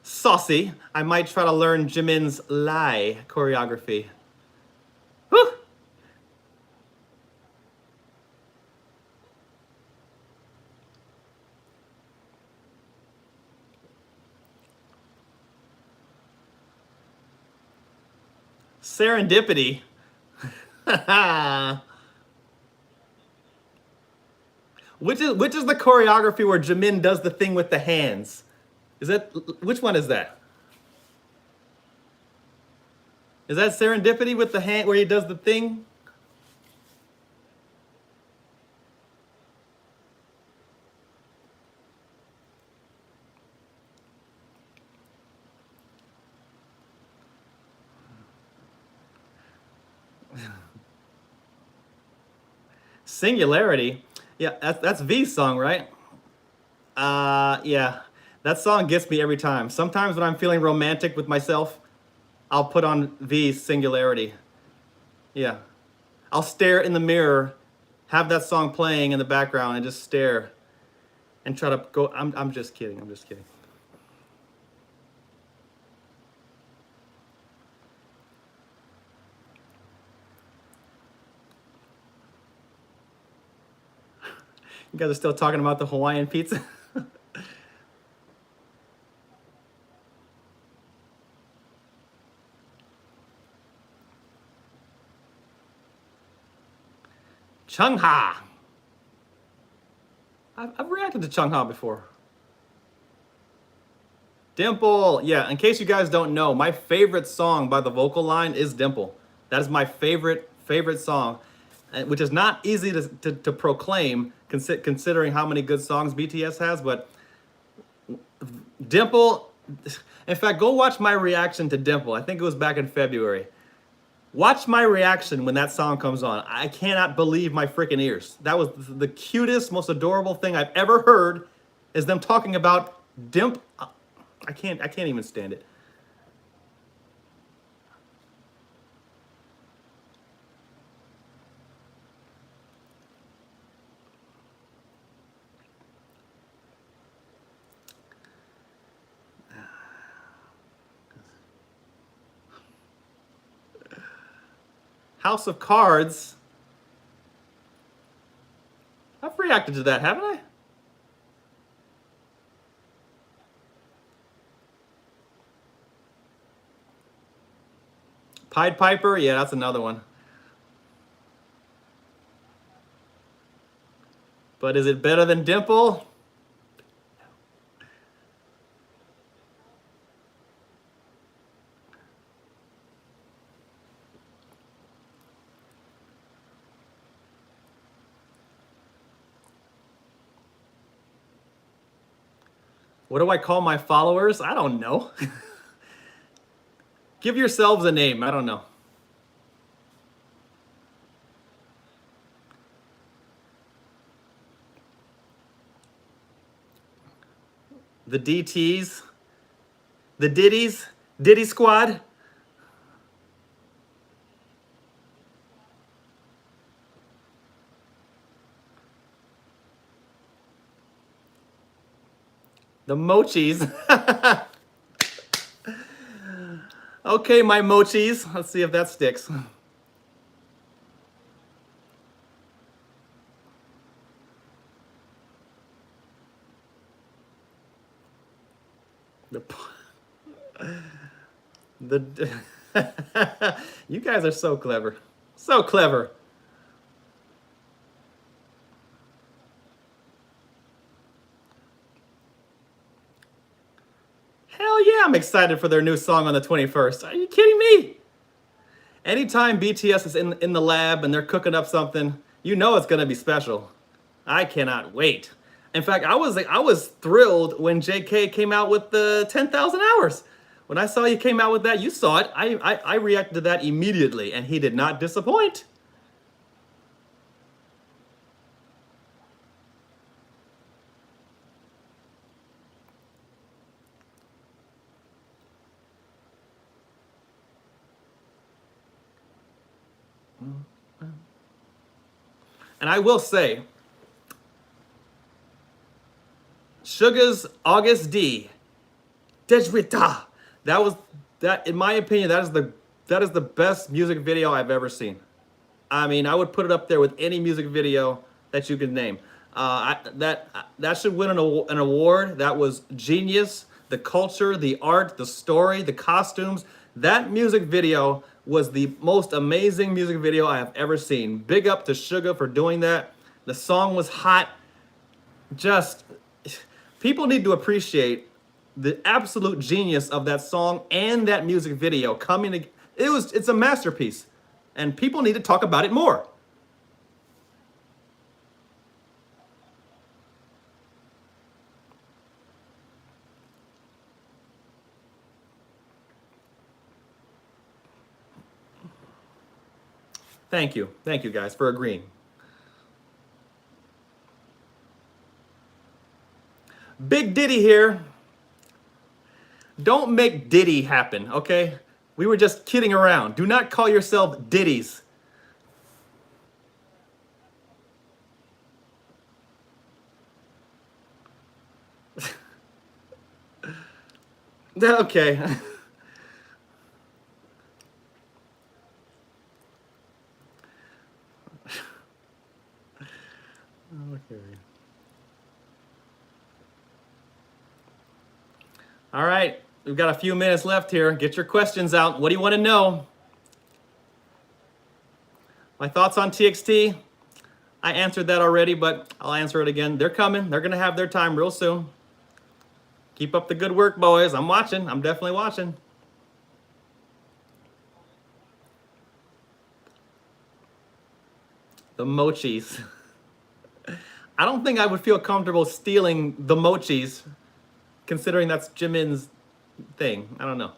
saucy, I might try to learn Jimin's Lie choreography. Whew! Serendipity. Which is the choreography where Jimin does the thing with the hands? Is that, which one is that? Is that Serendipity with the hand where he does the thing? Singularity? Yeah, that's V's song, right? Yeah. That song gets me every time. Sometimes when I'm feeling romantic with myself, I'll put on V's Singularity. Yeah. I'll stare in the mirror, have that song playing in the background, and just stare and try to go. I'm just kidding. I'm just kidding. You guys are still talking about the Hawaiian pizza? Chung Ha. I've reacted to Chung Ha before. Dimple. Yeah, in case you guys don't know, my favorite song by the vocal line is Dimple. That is my favorite song, which is not easy to proclaim considering how many good songs BTS has, but Dimple, in fact, go watch my reaction to Dimple. I think it was back in February. Watch my reaction when that song comes on. I cannot believe my freaking ears. That was the cutest, most adorable thing I've ever heard, is them talking about Dimp. I can't even stand it. House of Cards. I've reacted to that, haven't I? Pied Piper? Yeah, that's another one. But is it better than Dimple? What do I call my followers? I don't know. Give yourselves a name. I don't know. The DTs. The Diddies. Diddy Squad. The Mochis. Okay, my Mochis. Let's see if that sticks. You guys are so clever. So clever. Hell yeah, I'm excited for their new song on the 21st. Are you kidding me? Anytime BTS is in the lab and they're cooking up something, you know it's gonna be special. I cannot wait. In fact, I was thrilled when JK came out with the 10,000 hours. When I saw he came out with that, you saw it. I reacted to that immediately, and he did not disappoint. And I will say, Suga's August D, Dejwita, that in my opinion, that is the best music video I've ever seen. I mean, I would put it up there with any music video that you can name. That should win an award. That was genius. The culture, the art, the story, the costumes. That music video was the most amazing music video I have ever seen. Big up to Suga for doing that. The song was hot. Just, people need to appreciate the absolute genius of that song and that music video coming to, it's a masterpiece, and people need to talk about it more. Thank you guys for agreeing. Big Diddy here. Don't make Diddy happen, okay? We were just kidding around. Do not call yourself Diddies. Okay. Okay. All right, we've got a few minutes left here. Get your questions out. What do you want to know? My thoughts on TXT? I answered that already, but I'll answer it again. They're coming. They're going to have their time real soon. Keep up the good work, boys. I'm watching. I'm definitely watching. The mochis. I don't think I would feel comfortable stealing the mochis, considering that's Jimin's thing. I don't know.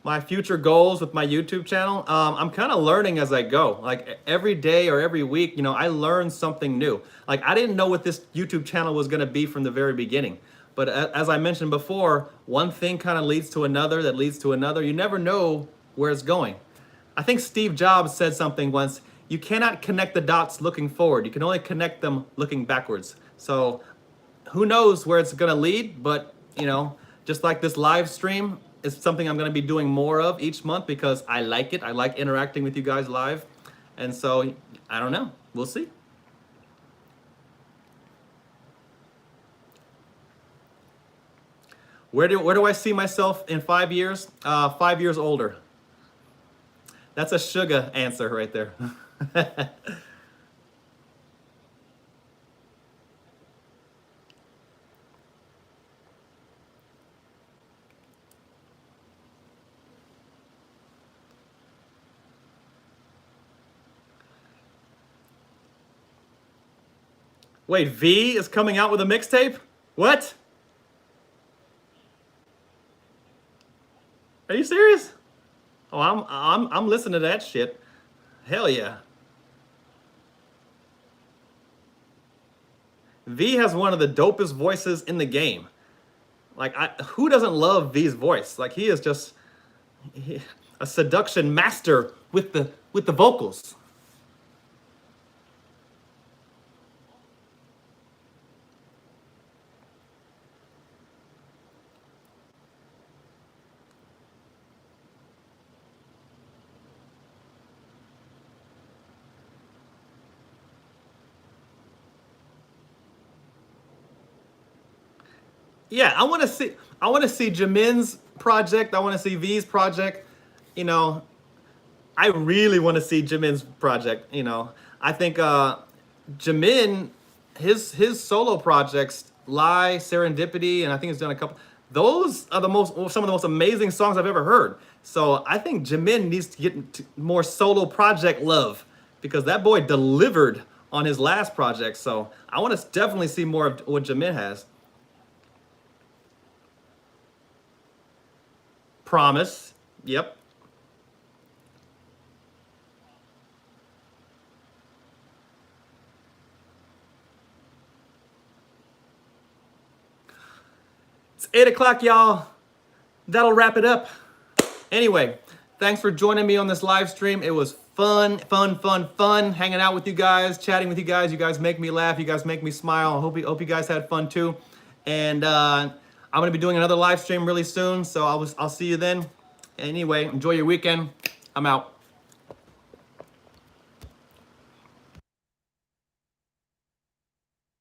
My future goals with my YouTube channel, I'm kind of learning as I go. Like every day or every week, I learn something new. Like I didn't know what this YouTube channel was going to be from the very beginning. But as I mentioned before, one thing kind of leads to another that leads to another. You never know where it's going. I think Steve Jobs said something once, you cannot connect the dots looking forward. You can only connect them looking backwards. So who knows where it's going to lead, but just like this live stream is something I'm going to be doing more of each month because I like it. I like interacting with you guys live. And so I don't know. We'll see. Where do I see myself in 5 years? 5 years older. That's a sugar answer right there. Wait, V is coming out with a mixtape? What? Are you serious? Oh, I'm listening to that shit. Hell yeah. V has one of the dopest voices in the game. Like, who doesn't love V's voice? Like, he is just a seduction master with the vocals. Yeah, I want to see Jamin's project. I want to see V's project. I really want to see Jimin's project. I think Jimin, his solo projects, Lie, Serendipity, and I think he's done a couple. Those are some of the most amazing songs I've ever heard. So I think Jimin needs to get more solo project love because that boy delivered on his last project. So I want to definitely see more of what Jimin has. Promise. Yep. It's 8 o'clock, y'all. That'll wrap it up. Anyway, thanks for joining me on this live stream. It was fun hanging out with you guys, chatting with you guys. You guys make me laugh. You guys make me smile. I hope you guys had fun too. And I'm going to be doing another live stream really soon, so I'll see you then. Anyway, enjoy your weekend. I'm out.